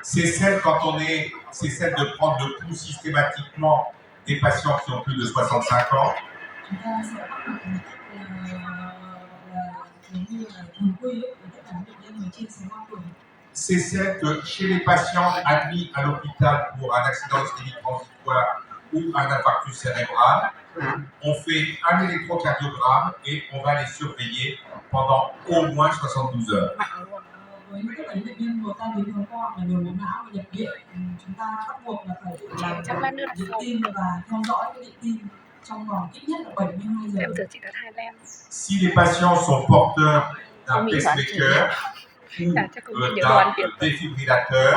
C'est celle de prendre le pouls systématiquement des patients qui ont plus de 65 ans. C'est celle que chez les patients admis à l'hôpital pour un accident ischémique transitoire ou un infarctus cérébral, on fait un électrocardiogramme et on va les surveiller pendant au moins 72 heures. Với những cái bệnh nhân mà tai biến mạch hoặc là nhồi máu não và nhập viện, chúng ta bắt buộc là phải làm điện tim và theo dõi cái điện tim trong vòng ít nhất là 72 giờ. Si les patients sont porteurs d'un pacemaker ou d'un défibrillateur,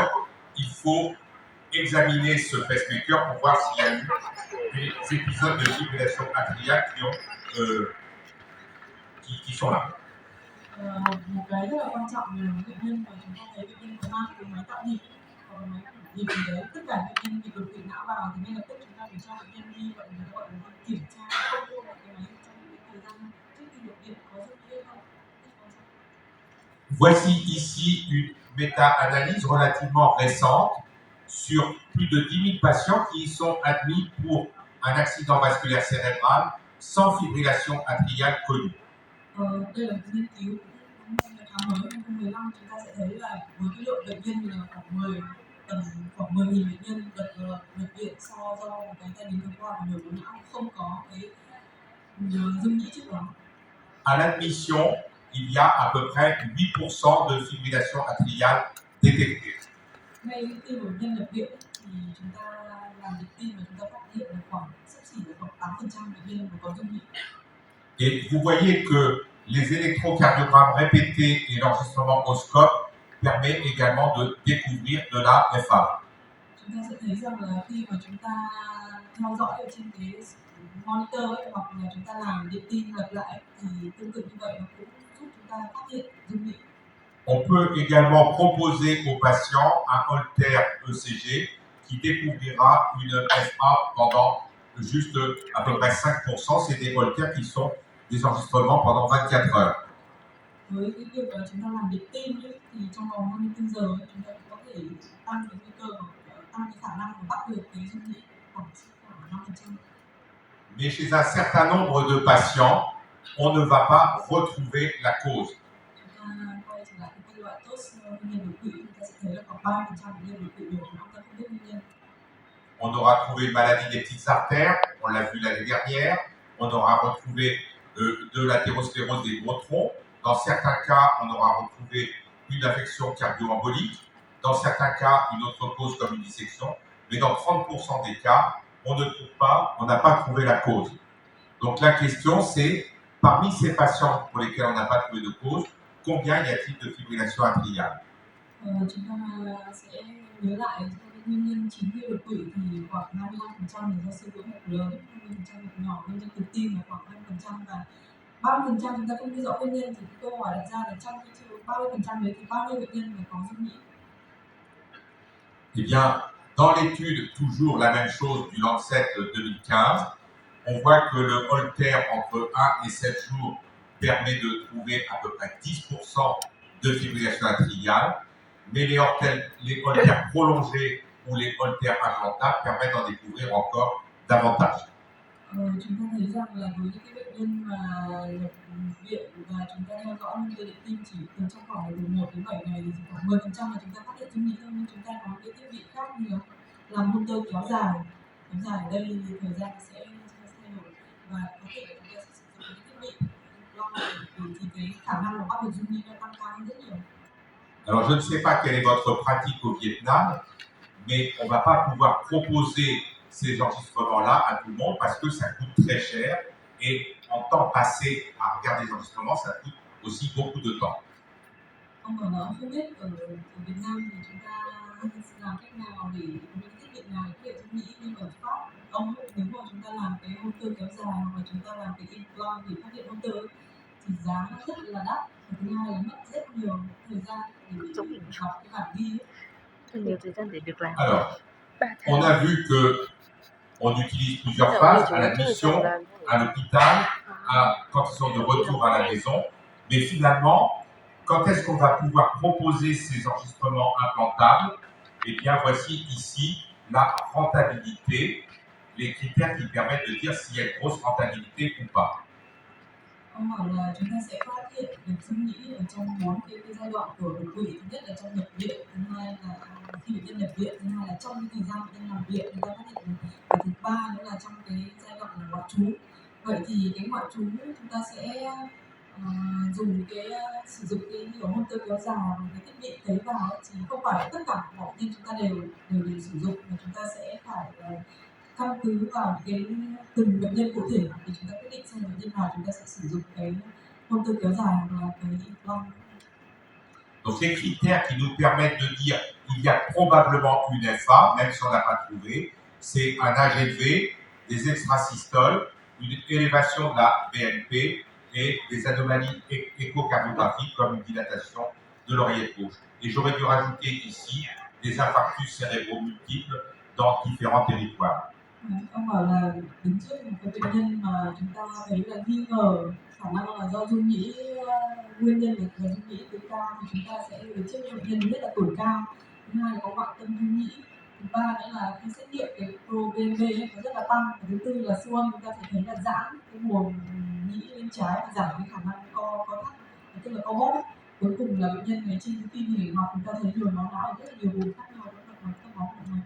il faut examiner ce pacemaker pour voir s'il y a eu des épisodes de fibrillation atriale qui sont là. Một cái rất là quan trọng là bệnh nhân mà chúng ta thấy bệnh nhân có mang cái máy tạo nhịp hoặc là máy tạo nhịp gì đấy, tất cả bệnh nhân bị đột quỵ não vào thì ngay lập tức chúng ta phải cho bệnh nhân đi gọi là kiểm tra không mua một cái máy trong cái thời gian trước khi nhập viện có rất nhiều không. Voici ici une méta-analyse relativement récente sur plus de 10 000 patients qui sont admis pour un accident vasculaire cérébral sans fibrillation atriale connue. Đây là một nghiên cứu tháng mới năm 2015, chúng ta sẽ thấy là với cái lượng bệnh nhân là khoảng 10.000 bệnh nhân nhập viện do một cái tai biến mạch hoặc là nhồi máu não không có cái dung nhĩ trước đó. À l'admission, il y a à peu près 8% de fibrillation atriale détectée. Ngay khi bệnh nhân nhập viện thì chúng ta làm điện tim và chúng ta phát hiện là sắp xỉ là khoảng 8% bệnh nhân có dung nhĩ. Et vous voyez que les électrocardiogrammes répétés et l'enregistrement au scope permet également de découvrir de la FA. Chúng ta sẽ thấy rằng là khi mà chúng ta theo dõi ở trên cái monitor hoặc là chúng ta làm điện tim lặp lại thì tương tự như vậy nó cũng giúp chúng ta phát hiện dung nhĩ. On peut également proposer aux patients un Holter ECG qui découvrira une FA pendant juste à peu près 5%. C'est des Holters qui sont des enregistrements pendant 24 heures. Với cái việc là chúng ta làm điện tim thì trong vòng 24 giờ chúng ta có thể tăng cái nguy cơ tăng cái khả năng bắt được cái dung nhĩ khoảng 5%. Mais chez un certain nombre de patients, on ne va pas retrouver la cause. Chúng ta quay trở lại cái loại tốt bệnh nhân đột quỵ, chúng ta sẽ thấy là khoảng 3% bệnh nhân đột quỵ nhồi máu não không biết nguyên nhân. On aura trouvé une maladie des petites artères, on l'a vu l'année dernière. On aura retrouvé de l'athérosclérose des gros troncs. Dans certains cas, on aura retrouvé une affection cardio-embolique. Dans certains cas, une autre cause comme une dissection. Mais dans 30% des cas, on n'a pas trouvé la cause. Donc la question, c'est, parmi ces patients pour lesquels on n'a pas trouvé de cause, combien y a-t-il de fibrillation atriale? Chúng ta sẽ nhớ lại nguyên nhân chính gây đột quỵ thì khoảng 25% là do sơ vữa hẹp lớn, 20% hẹp nhỏ, nguyên nhân từ tim là khoảng 20% và 30% chúng ta không biết rõ nguyên nhân thì câu hỏi đặt ra là trong cái 30% đấy thì bao nhiêu bệnh nhân có dung nhĩ? Eh bien, dans l'étude, toujours la même chose du Lancet 2015, on voit que le Holter entre 1 et 7 jours permet de trouver à peu près 10% de fibrillation atriale, mais les Holters prolongés ou les Holters implantables permettent d'en découvrir encore davantage. Chúng ta thấy rằng là với những cái bệnh nhân mà nhập viện và chúng ta theo dõi những cái điện tim chỉ từ trong khoảng từ 1 đến 7 ngày thì khoảng 10% là chúng ta phát hiện dung nhĩ thôi, nhưng chúng ta có cái thiết bị khác như là làm motor kéo dài ở đây thì thời gian sẽ thay đổi và có thể chúng ta sẽ sử dụng cái thiết bị long thì cái khả năng mà bắt được dung nhĩ nó tăng cao hơn rất nhiều. Alors je ne sais pas quelle est votre pratique au Vietnam, mais on ne va pas pouvoir proposer ces enregistrements-là à tout le monde parce que ça coûte très cher et en temps passé à regarder les enregistrements, ça coûte aussi beaucoup de temps. Ông bảo là không biết ở Việt Nam thì chúng ta làm cách nào để những thiết bị nào để dung nhĩ, nhưng ở Pháp ông nếu mà chúng ta làm cái motor kéo dài hoặc là chúng ta làm cái implant để phát hiện motor thì giá nó rất là đắt, và thứ hai là mất rất nhiều thời gian để học cái bản ghi. Nhiều thời gian để được làm. Alors, on a vu que on utilise plusieurs phases à l'admission, à l'hôpital, quand ils sont de retour à la maison. Mais finalement, quand est-ce qu'on va pouvoir proposer ces enregistrements implantables? Eh bien, voici ici la rentabilité, les critères qui permettent de dire s'il y a une grosse rentabilité ou pas. Ông bảo là chúng ta sẽ phát hiện được dung nhĩ ở trong 4 cái giai đoạn của đột quỵ. Thứ nhất là trong nhập viện, thứ hai là khi bệnh nhân nhập viện, thứ hai là trong cái thời gian bệnh nhân nằm viện chúng ta phát hiện được, và thứ ba nữa là trong cái giai đoạn là ngoại trú. Vậy thì cái ngoại trú chúng ta sẽ dùng sử dụng cái nhiều hôn tơ kéo dài và cái thiết bị cấy vào thì không phải tất cả mọi bệnh nhân chúng ta đều sử dụng, mà chúng ta sẽ phải căn cứ vào cái từng bệnh nhân cụ thể thì chúng ta quyết định xem bệnh nhân nào chúng ta sẽ sử dụng cái hôn tơ kéo dài hoặc là cái implant. Donc ces critères qui nous permettent de dire il y a probablement une FA, même si on n'a pas trouvé, c'est un âge élevé, des extrasystoles, une élévation de la BNP et des anomalies échocardiographiques comme une dilatation de l'oreillette gauche. Et j'aurais dû rajouter ici des infarctus cérébraux multiples dans différents territoires. Ông bảo là đứng trước một cái bệnh nhân mà chúng ta thấy là nghi ngờ khả năng là do dung nhĩ, nguyên nhân là dung nhĩ tuổi cao thì chúng ta sẽ đứng trước bệnh nhân nhất là tuổi cao, thứ hai là có ngoại tâm dung nhĩ, thứ ba nữa là khi xét nghiệm cái ProBNP nó rất là tăng, và thứ tư là siêu âm chúng ta sẽ thấy là giãn cái buồng nhĩ bên trái và giảm cái khả năng co thắt, tức là co bóp. Cuối cùng là bệnh nhân này trên cái phim hình học chúng ta thấy nhồi máu não ở rất là nhiều vùng khác nhau, đó là các máu của mình.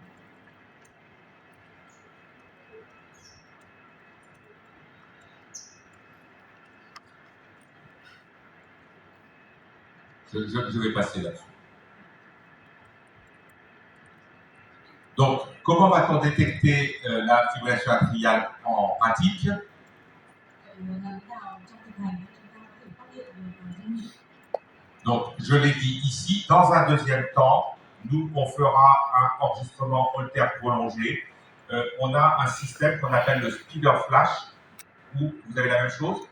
Je vais passer là-dessus. Donc, comment va-t-on détecter la fibrillation atriale en pratique? Donc, je l'ai dit ici, dans un deuxième temps, nous, on fera un enregistrement Holter prolongé. On a un système qu'on appelle le speeder flash, où vous avez la même chose.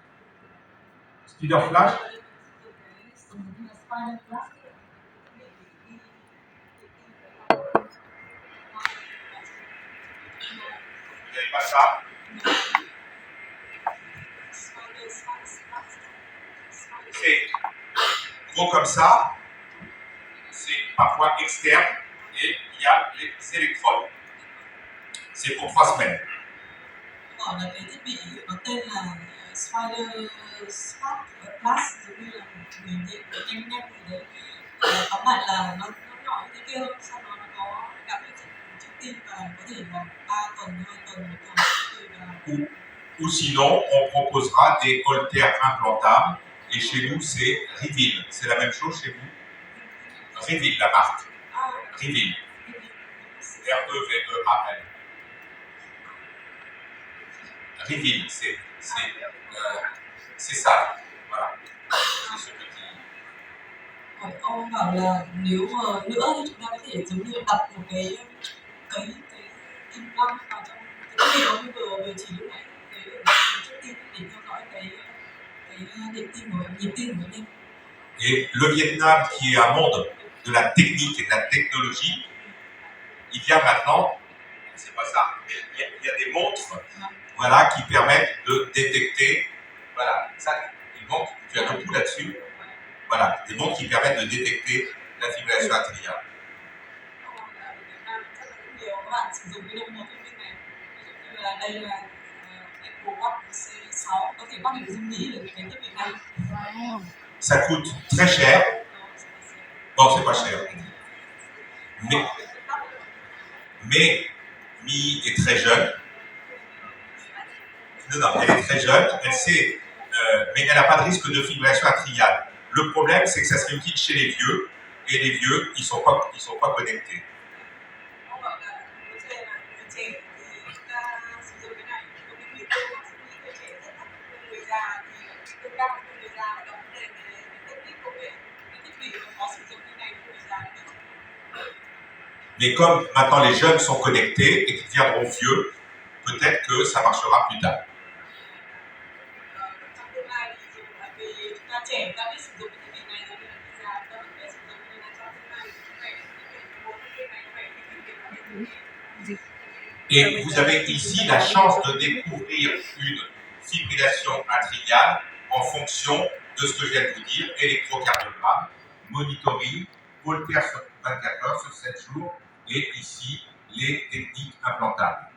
Speeder flash. Vous n'avez pas ça? C'est gros comme ça, c'est parfois externe et il y a les électrodes. C'est pour 3 semaines. Gọi là cái thiết bị có tên là Spider Spark Plus, giống như là một người nhện nhanh gì đấy. Tóm lại là nó nhỏ như thế kia, sau đó nó có gắn trong tim và có thể là 3 tuần, 2 tuần, 1 tuần. Ou sinon, on proposera des Holters implantables. Et chez nous, c'est Revil. C'est la même chose chez vous? Revil, la marque. Revil. R-E-V-E-A-L. Revil, c'est ça. Voilà. C'est ce petit. Ông bảo là nếu mà nữa thì chúng ta có thể giống như đặt một cái implant vào trong cái thiết bị đó như vừa chỉ lúc nãy, cái trước tim để theo dõi cái nhịp tim của bệnh nhân. Et le Vietnam, qui est un monde de la technique et de la technologie, il y a maintenant, c'est pas ça, mais il y a des montres, voilà, qui permettent de détecter, voilà, ça, une montre, tu as le coup là-dessus, voilà, des montres qui permettent de détecter la fibrillation atriale. Ça coûte très cher. Bon, c'est pas cher. Mais Mi est très jeune. Non, elle est très jeune. Elle sait, mais elle n'a pas de risque de fibrillation atriale. Le problème, c'est que ça serait utile chez les vieux. Et les vieux, ils ne sont pas connectés. Mais comme maintenant les jeunes sont connectés et qu'ils deviendront vieux, peut-être que ça marchera plus tard. Et vous avez ici la chance de découvrir une fibrillation atriale en fonction de ce que je viens de vous dire, électrocardiogramme. monitoring, Holter sur 24 heures sur 7 jours, et ici, les techniques implantables.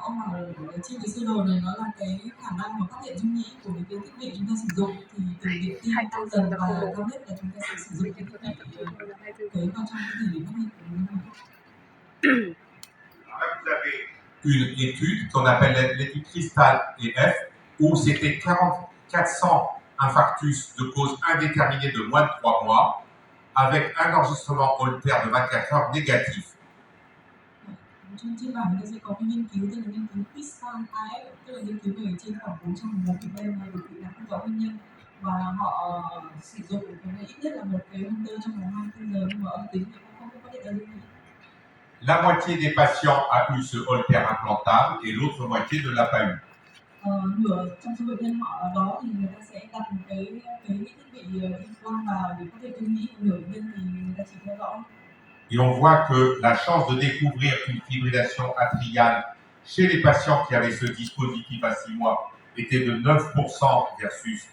Ông bảo là trên cái sơ đồ này nó là cái khả năng mà phát hiện dung nhĩ của cái thiết bị chúng ta sử dụng, thì từ điện tim tăng dần và cao nhất là chúng ta sẽ sử dụng cái thiết bị cấy vào trong cơ thể để phát hiện dung nhĩ. Là, vous avez une étude qu'on appelle l'étude Crystal et F, où c'était 400 infarctus de cause indéterminée de moins de 3 mois, avec un enregistrement Holter de 24 heures négatif. Trên bảng người ta sẽ có cái nghiên cứu tên là nghiên cứu Crystal AF, tức là nghiên cứu về trên khoảng 401 bệnh nhân mà đột quỵ não không rõ nguyên nhân, và họ sử dụng cái này ít nhất là một cái Holter trong vòng 24 giờ, nhưng mà âm tính thì không có phát hiện ra dung nhĩ. La moitié des patients a eu ce Holter implantable et l'autre moitié ne l'a pas eu. Nửa trong số bệnh nhân họ đó thì người ta sẽ đặt một cái thiết bị implant vào để phát hiện dung nhĩ, nửa bệnh nhân thì người ta chỉ theo dõi. Et on voit que la chance de découvrir une fibrillation atriale chez les patients qui avaient ce dispositif à 6 mois était de 9% versus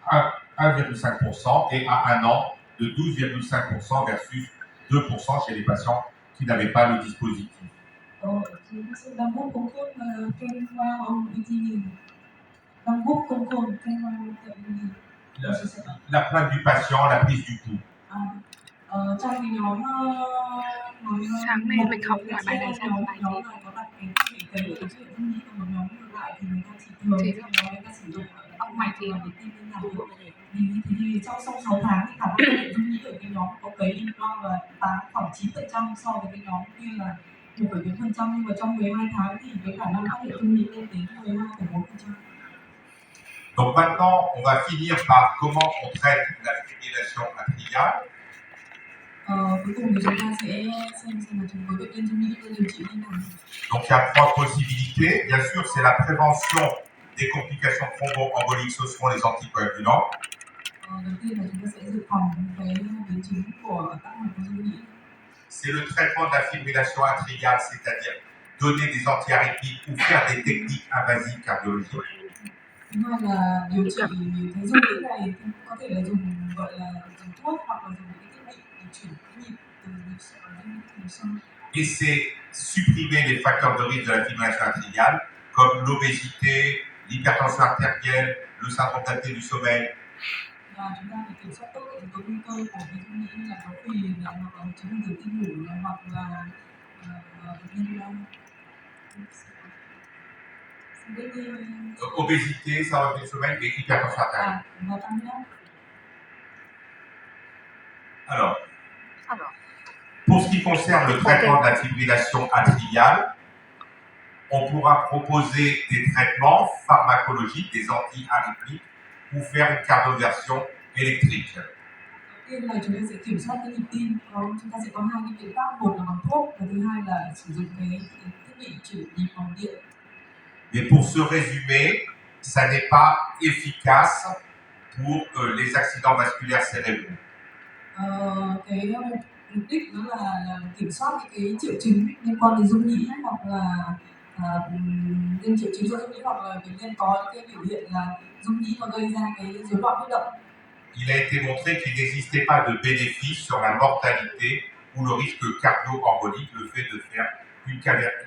1,5% et à 1 an de 12,5% versus 2% chez les patients qui n'avaient pas le dispositif. La plainte du patient, la prise du pouls. Trong cái nhóm sáng nay mình học ngoài bài này sang bài nhóm này có đặt cái thiết bị cấy để chữa dung nhĩ, và một nhóm ngược lại thì người ta chỉ thường người ta sử dụng ong mạch thì để tim lên làm thì trong 6 tháng thì khả năng phát hiện dung nhĩ ở cái nhóm có cấy implant là khoảng 9% so với cái nhóm kia là 1,4%, nhưng mà trong 12 tháng thì cái khả năng phát hiện dung nhĩ lên đến 12,4%. Donc maintenant, on va finir par comment on traite la fibrillation atriale. Cuối cùng thì chúng ta sẽ xem là chúng với bệnh nhân dung nhĩ điều trị như nào. Donc il y a 3 possibilités. Bien sûr, c'est la prévention des complications thromboemboliques, ce seront les anticoagulants. Đầu tiên là chúng ta sẽ dự phòng cái biến chứng của các mạch dung nhĩ. C'est le traitement de la fibrillation atriale, c'est-à-dire donner des antiarythmiques ou faire des techniques invasives cardiologiques. Thứ hai là điều trị cái dung nhĩ này thì có thể là dùng gọi là dùng thuốc hoặc là dùng cái thiết bị để chuyển cái nhịp từ nhịp sâu đến nhịp sâu. Et c'est supprimer les facteurs de risque de la fibrillation atriale, comme l'obésité, l'hypertension artérielle, le syndrome d'apnée du sommeil. Và chúng ta phải kiểm soát tốt cái yếu tố nguy cơ của cái dung nhĩ như là béo phì, hoặc là chứng ngừng tim ngủ, hoặc là bệnh nhân Obésité, syndrome du sommeil et hypertension artérielle. Alors, pour ce qui concerne le traitement de la fibrillation atriale, on pourra proposer des traitements pharmacologiques, des anti-arythmiques, ou faire une cardioversion électrique. Đầu tiên là chúng ta sẽ kiểm soát cái nhịp tim. Chúng ta sẽ có hai cái biện pháp, một là bằng thuốc và thứ hai là sử dụng cái thiết bị chuyển nhịp bằng điện. Mais pour se résumer, ça n'est pas efficace pour les accidents vasculaires cérébraux. Cái mục đích đó là kiểm soát những cái triệu chứng liên quan đến dung nhĩ, hoặc là những triệu chứng do dung nhĩ, hoặc là bệnh nhân có cái biểu hiện là dung nhĩ mà gây ra cái rối loạn huyết động. Il a été montré qu'il n'existait pas de bénéfice sur la mortalité ou le risque cardio-embolique le fait de faire une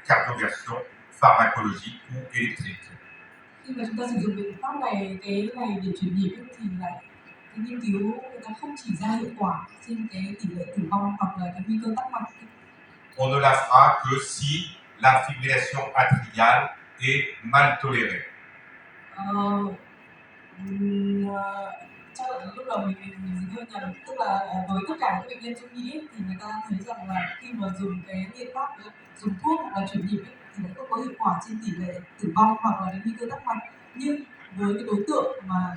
cardioversion pharmacologique ou électrique. Khi mà chúng ta sử dụng biện pháp này, cái này để chuyển nhịp thì lại cái nghiên cứu người ta không chỉ ra hiệu quả trên cái tỷ lệ tử vong hoặc là cái nguy cơ tắc mạch. On ne la fera que si la fibrillation atriale est mal tolérée. Lúc đầu mình hơi nhầm, tức là với tất cả các bệnh nhân dung nhĩ thì người ta thấy rằng là khi mà dùng cái biện pháp dùng thuốc hoặc là chuyển nhịp thì nó không có hiệu quả trên tỷ lệ tử vong hoặc là nguy cơ tắc mạch. Nhưng với cái đối tượng mà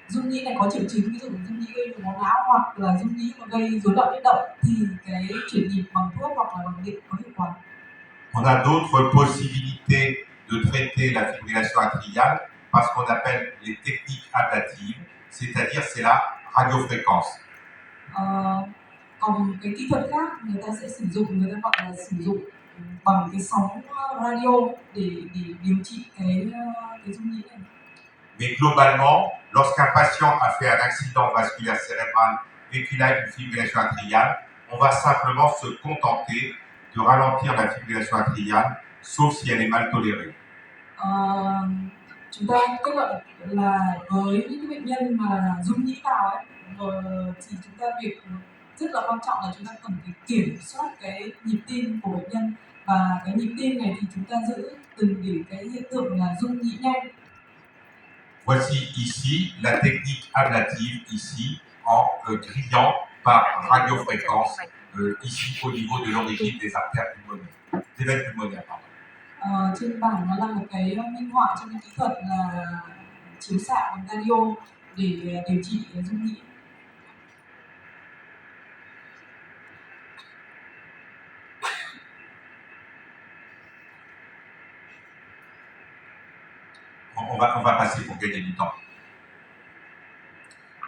dung nhĩ này có triệu chứng, ví dụ dung nhĩ gây nhồi máu não hoặc là dung nhĩ mà gây rối loạn huyết động, thì cái chuyển nhịp bằng thuốc hoặc là bằng điện có hiệu quả. On a d'autres possibilités de traiter la fibrillation atriale par ce qu'on appelle les techniques ablatives, c'est-à-dire c'est la radiofréquence. Còn cái kỹ thuật khác người ta sẽ sử dụng, người ta gọi là sử dụng bằng cái sóng radio để điều trị cái dung nhĩ này. Mais globalement, lorsqu'un patient a fait un accident vasculaire cérébral et qu'il a une fibrillation atriale, on va simplement se contenter de ralentir la fibrillation atriale, sauf si elle est mal tolérée. Chúng ta kết luận là với những cái bệnh nhân mà rung nhĩ vào ấy, thì chúng ta việc rất là quan trọng là chúng ta cần phải kiểm soát cái nhịp tim của bệnh nhân, và cái nhịp tim này thì chúng ta giữ từng để cái hiện tượng là rung nhĩ nhanh. Voici ici la technique ablative, ici en grillant par radiofréquence, ici au niveau de l'origine des artères pulmonaires, des veines pulmonaires. Trên bảng nó là một cái minh họa trong cái kỹ thuật là chiếu xạ bằng radio để điều trị rung nhĩ. On va passer pour gagner du temps.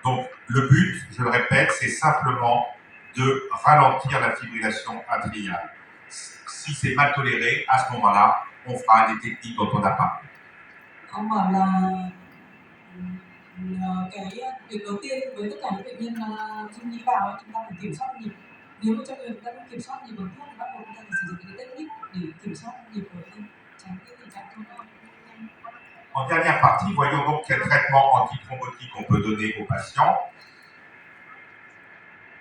Donc, le but, je le répète, c'est simplement de ralentir la fibrillation atriale. Si c'est mal toléré, à ce moment-là, on fera des techniques dont on a parlé. Ông bảo là cái việc đầu tiên với tất cả những bệnh nhân rung nhĩ vào chúng ta phải kiểm soát nhịp. Nếu mà trong trường chúng ta không kiểm soát nhịp bằng thuốc thì bắt buộc chúng ta phải sử dụng cái technique để kiểm soát nhịp của bệnh nhân, tránh cái tình trạng rung nhĩ. En dernière partie, voyons donc quel traitement antithrombotique on peut donner aux patients.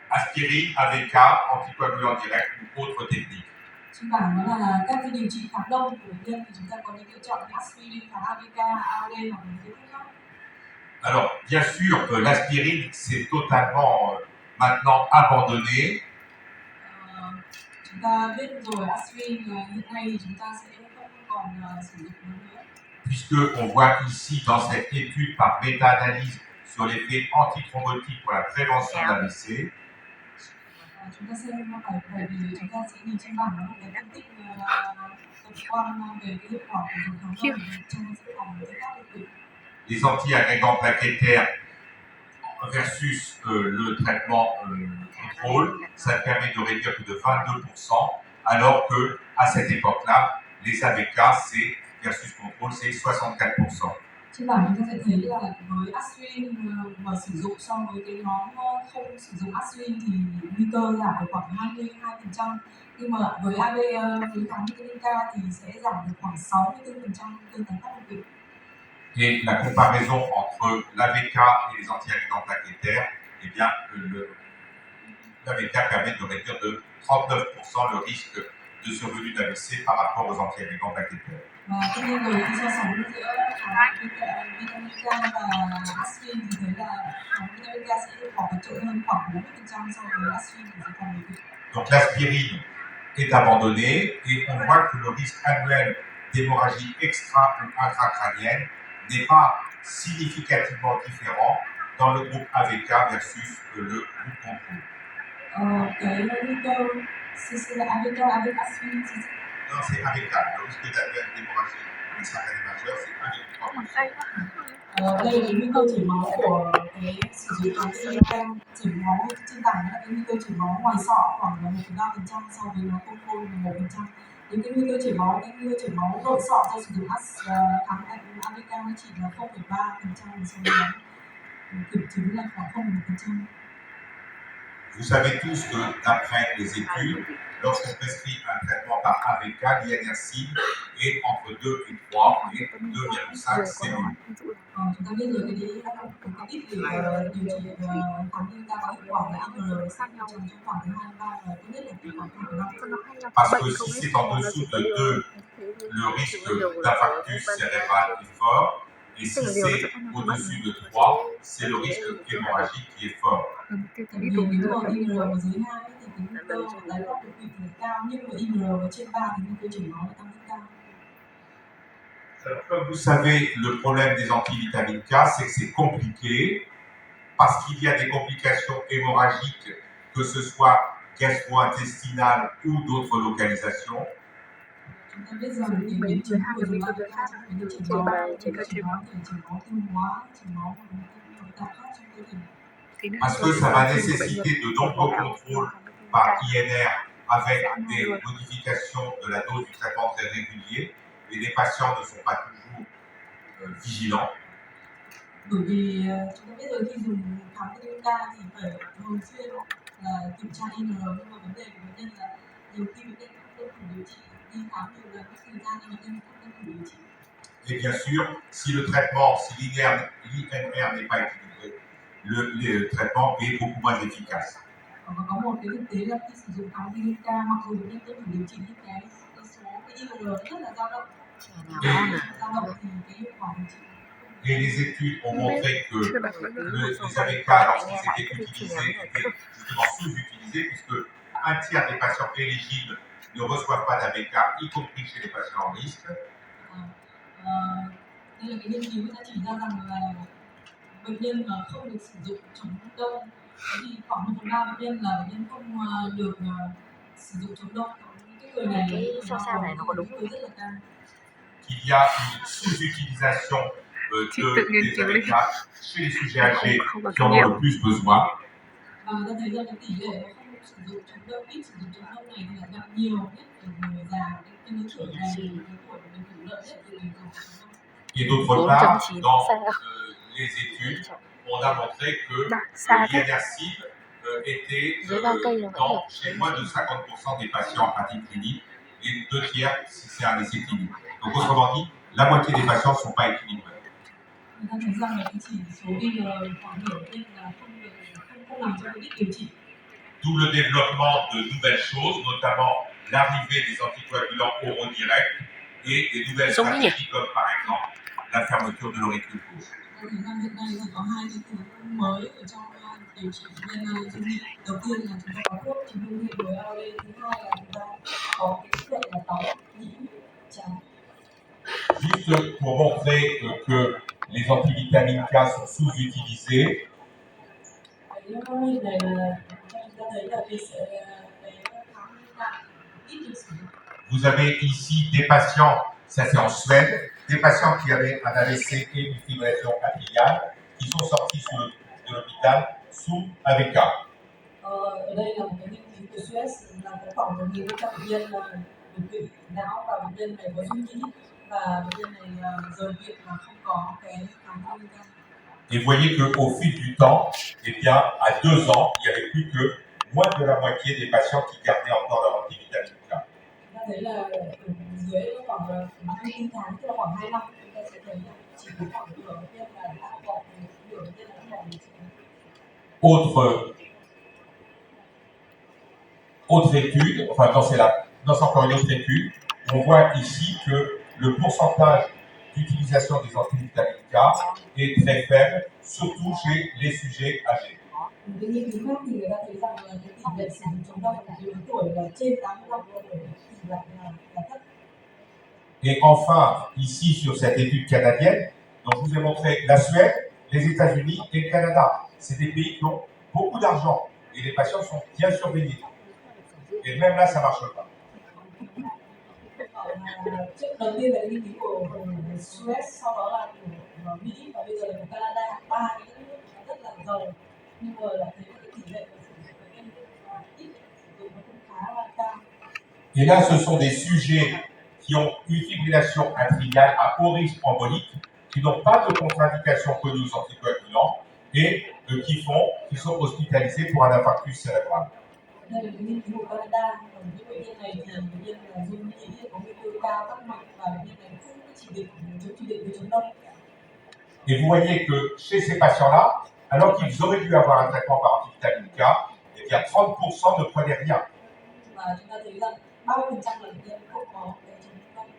Aspirine, AVK, anticoagulant direct ou autre technique. Trên bảng nó là các cái điều trị kháng đông của bệnh nhân thì chúng ta có những lựa chọn như aspirin, kháng AVK, AOD hoặc là những cái thuốc khác. Alors, bien sûr que l'aspirine, c'est totalement maintenant abandonné. Chúng ta biết rồi aspirin hiện nay thì chúng ta sẽ không còn sử dụng nó nữa. Puisque on voit ici dans cette étude par méta-analyse sur l'effet antithrombotique pour la prévention de l'AVC. Chúng ta xem bởi vì chúng ta sẽ nhìn trên bảng nó là cái phân tích tổng quan về cái hiệu quả của dùng kháng đông trong dự phòng của các đột quỵ. Les antiagrégants plaquettaires versus le traitement contrôle, ça permet de réduire plus de 22%, alors que à cette époque-là, les AVK, c'est versus contrôle, c'est 64%. Trên bảng chúng ta sẽ thấy là với aspirin mà sử dụng so với cái nhóm không sử dụng aspirin thì nguy cơ giảm được khoảng 22%, nhưng mà với AB với kháng vitamin K thì sẽ giảm được khoảng 64% nguy cơ tái phát đột quỵ. Et la comparaison entre l'AVK et les antiagrégants plaquettaires, eh bien, l'AVK permet de réduire de 39% le risque de survenue d'AVC par rapport aux antiagrégants plaquettaires. Và tất nhiên rồi khi so sánh giữa vitamin K và aspirin thì thấy là vitamin K sẽ có vượt trội hơn khoảng 40% so với aspirin của dự phòng đột quỵ. Donc l'aspirine est abandonnée et on voit que le risque annuel d'hémorragie extra ou intracrânienne n'est pas significativement différent dans le groupe AVK versus le groupe contrôle. Cái nguy cơ c'est AVK avec aspirin c'est ça? Non, c'est AVK. Le risque d'hémorragie extracrânienne majeure, c'est 1,3%. Đây là cái nguy cơ chảy máu của cái sử dụng kháng vitamin K. Chảy máu trên bảng là cái nguy cơ chảy máu ngoài sọ khoảng là 1,3% so với nó control là 1%. Những cái nguy cơ chảy máu nội sọ do sử dụng kháng AVK nó chỉ là 0,3%, so với nó kiểm chứng là khoảng 0,1%. Vous savez tous que d'après les études, lorsqu'on prescrit un traitement par AVK, l'INR-cible est entre 2 et 3 et 2,5 cellules. Chúng ta biết rồi cái đấy là một cái tip để điều trị kháng viêm ta có hiệu quả là IGR trong khoảng từ 2 đến 3 và tốt nhất là từ khoảng 2,5. Parce que si c'est en dessous de 2, le risque d'infarctus cérébral est fort. Et si c'est au-dessus de 3, c'est le risque hémorragique qui est fort. Tại vì nếu mà IGR ở dưới 2 thì cái nguy cơ tái phát đột quỵ thì cao, nhưng mà IGR ở trên 3 thì nguy cơ chảy máu lại tăng rất cao. Alors, comme vous savez, le problème des antivitamines K, c'est que c'est compliqué parce qu'il y a des complications hémorragiques, que ce soit gastro-intestinales ou d'autres localisations. Chúng ta biết rằng cái biến chứng của dùng AVK trong cái chảy máu thì chảy máu tiêu hóa, chảy máu và những nội tạng khác trong cơ thể. Parce que ça va nécessiter de nombreux contrôles par INR avec des modifications de la dose du traitement très régulier et les patients ne sont pas toujours vigilants. Bởi vì chúng ta biết rồi khi dùng kháng vitamin K thì phải thường xuyên là kiểm tra INR, nhưng mà vấn đề của bệnh nhân là nhiều khi bệnh nhân không tuân thủ điều trị, đi khám nhiều lần mất thời gian nhưng bệnh nhân không tuân thủ điều trị. Et bien sûr, si le traitement, si l'INR n'est pas équilibré, le traitement est beaucoup moins efficace. Và có một cái thực tế là khi sử dụng kháng vitamin K, mặc dù bệnh nhân tuân thủ điều trị nhưng cái số cái INR rất là dao động, dao động thì cái hiệu quả điều trị. Et les études ont montré que chưa đọc được nữa. les ABK, lorsqu'ils étaient utilisés, étaient justement sous-utilisés, puisque un tiers des patients éligibles ne reçoivent pas d'ABK, y compris chez les patients en risque. Đây là cái nghiên cứu đã chỉ ra rằng là bệnh nhân mà không được sử dụng chống đông, thì khoảng 1/3 bệnh nhân là bệnh nhân không được sử dụng chống đông. Những người này Cái sao này nó có đúng rất là cao. Il y a une sous-utilisation des ABK chez les sujets âgés qui en ont le plus besoin. Và ta thấy rằng cái tỷ lệ mà không sử dụng chống đông, ít sử dụng chống đông này thì lại gặp nhiều nhất ở người già, cái lứa tuổi này, lứa tuổi mình hưởng lợi nhất từ dùng chống đông. Et d'autre part, dans les études, on a montré que l'INR cible était chez moins de 50% des patients en pratique clinique et 2 tiers si c'est un essai clinique. Donc autrement dit, la moitié des patients ne sont pas équilibrés. Người ta thấy rằng là cái chỉ số INR khoảng nửa nên là không làm cho cái đích điều trị. D'où le développement de nouvelles choses, notamment l'arrivée des anticoagulants oraux directs et des nouvelles stratégies comme par exemple la fermeture de l'auricule gauche. Hiện nay là có hai cái thứ mới ở trong điều trị bệnh nhân dung nhĩ. Đầu tiên là chúng ta có thuốc chống dung nhĩ với AOD, thứ hai là chúng ta có cái kỹ thuật là tóm nhĩ trắng. Juste pour montrer que les antivitamines K sont sous-utilisés. Vous avez ici des patients, ça c'est en Suède, des patients qui avaient un AVC et une fibrillation atriale, qui sont sortis de l'hôpital sous AVK. Ở đây là một cái nghiên cứu của Suez, là có khoảng 1.500 bệnh nhân đột quỵ não và bệnh nhân này có dung nhĩ và bệnh nhân này rời viện mà không có cái kháng vitamin K. Et vous voyez qu'au fil du temps, eh bien, à 2 ans, il n'y avait plus que moins de la moitié des patients qui gardaient encore leur antivitamine K. Chúng ta thấy là ở dưới khoảng 24 tháng, tức là khoảng 2 năm, chúng ta sẽ thấy là chỉ có khoảng nửa bệnh nhân là đã bỏ, nửa bệnh nhân đã bỏ điều trị. Autre étude, enfin non, c'est encore une autre étude, on voit ici que le pourcentage d'utilisation des antivitamines K est très faible, surtout chez les sujets âgés. Cái nghiên cứu khác thì người ta thấy rằng là cái tỷ lệ sử dụng chống đông ở lứa tuổi là trên 85 tuổi thì lại là thấp. Et enfin, ici sur cette étude canadienne, donc je vous ai montré la Suède, les États-Unis et le Canada. C'est des pays qui ont beaucoup d'argent et les patients sont bien surveillés. Et même là, ça ne marche pas. Đầu tiên là nghiên cứu của Suez, sau đó là của Mỹ và bây giờ là của Canada, ba cái nước rất là giàu nhưng mà lại thấy cái tỷ lệ sử dụng bệnh nhân ít sử dụng nó cũng khá là cao. Et là, ce sont des sujets qui ont une fibrillation atriale à haut risque embolique, qui n'ont pas de contre-indication connue aux anticoagulants et qui sont hospitalisés pour un infarctus cérébral. Đây là nghiên cứu của Canada, còn những bệnh nhân này thì bệnh nhân là dung nhĩ có nguy cơ cao tắc mạch và bệnh nhân này không có chỉ định với chống đông. Et vous voyez que chez ces patients-là, alors qu'ils auraient dû avoir un traitement par antivitamine K, eh bien 30% ne prenaient rien. Và chúng ta thấy rằng 30% là bệnh nhân không có cái chống đông.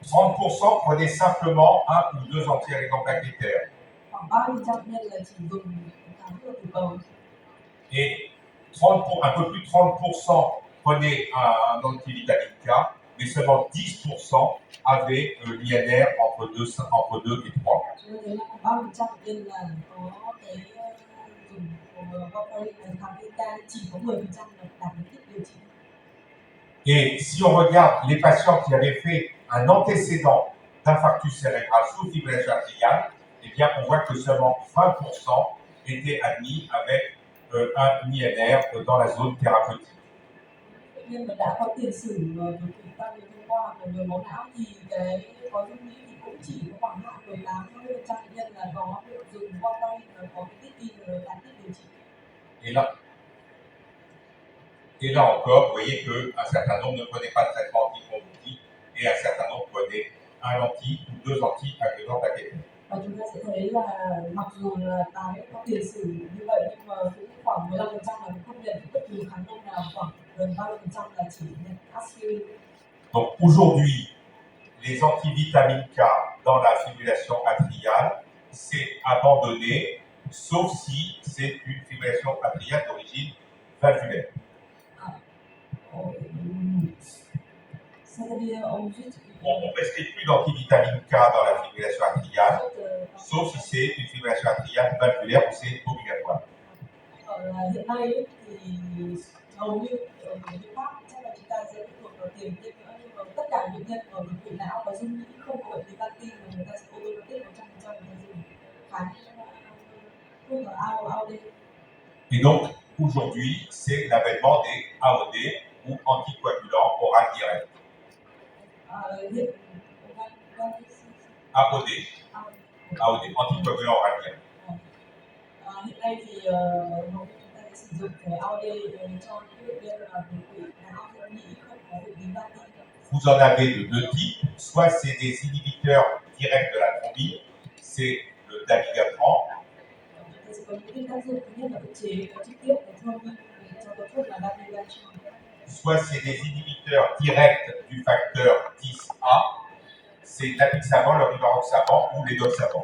30% prenaient simplement 1 ou 2 anti-plaquettaires. Khoảng 30% bệnh nhân là chỉ dùng kháng thuốc từ cầu. Et un peu plus de 30% prenaient un antivitamine K, mais seulement 10% avaient l'INR entre 2 et 3. Chúng ta thấy là khoảng 30% bệnh nhân là có cái dùng kháng vitamin K, chỉ có 10% là đạt được đích điều trị. Et si on regarde les patients qui avaient fait un antécédent d'infarctus cérébral sous fibrillation atriale, eh bien, on voit que seulement 20% étaient admis avec un INR dans la zone thérapeutique. nhân mà đã có tiền sử đột quỵ tăng huyết thông qua hoặc là nhồi máu não thì cái gói dung nhĩ thì cũng chỉ có khoảng hạn 18-20% bệnh nhân là có được dùng qua tay và có cái tiết đi rồi đạt tiết điều trị. Et là encore, vous voyez qu'un certain nombre ne prenaient pas de traitement antithrombotique et un certain nombre prenaient un anti ou deux anti-agrégants plaquettaires. Và chúng ta sẽ thấy là mặc dù là tái có tiền sử như vậy nhưng mà cũng khoảng 15% là cũng không nhận bất kỳ kháng đông nào, khoảng gần 30% là chỉ nhận aspirin. Donc aujourd'hui, les antivitamines K dans la fibrillation atriale, c'est abandonné, sauf si c'est une fibrillation atriale d'origine valvulaire. On ne prescrit plus d'antivitamine K dans la fibrillation atriale, sauf si c'est une fibrillation atriale valvulaire où c'est obligatoire. Hiện nay thì hầu như ở những Pháp chắc là chúng ta sẽ phụ thuộc vào tiền tiêm nữa, nhưng mà tất cả bệnh nhân ở đột quỵ não có dung nhĩ không có bệnh lý van tim mà người ta sẽ automatic 100% người ta dùng kháng thuốc AOD. Et donc aujourd'hui c'est l'avènement des AOD ou anticoagulants oral direct. AOD, anticoagulant oral direct. Hiện nay thì chúng ta sẽ sử dụng cái AOD cho những bệnh nhân là đột quỵ não do nhĩ không có bệnh lý van tim. Vous en avez de deux types, soit c'est des inhibiteurs directs de la thrombine, c'est le dabigatran. Soit c'est des inhibiteurs directs du facteur 10A, c'est l'apixaban, le rivaroxaban ou les doxaban.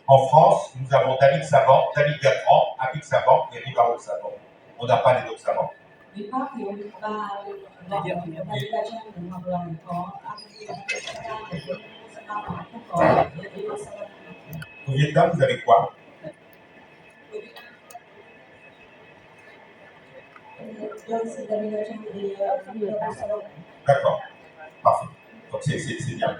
En France, nous avons dabigatran, apixaban et rivaroxaban. On n'a pas les doxabans. Au Vietnam, vous avez quoi? D'accord, parfait. Donc c'est bien.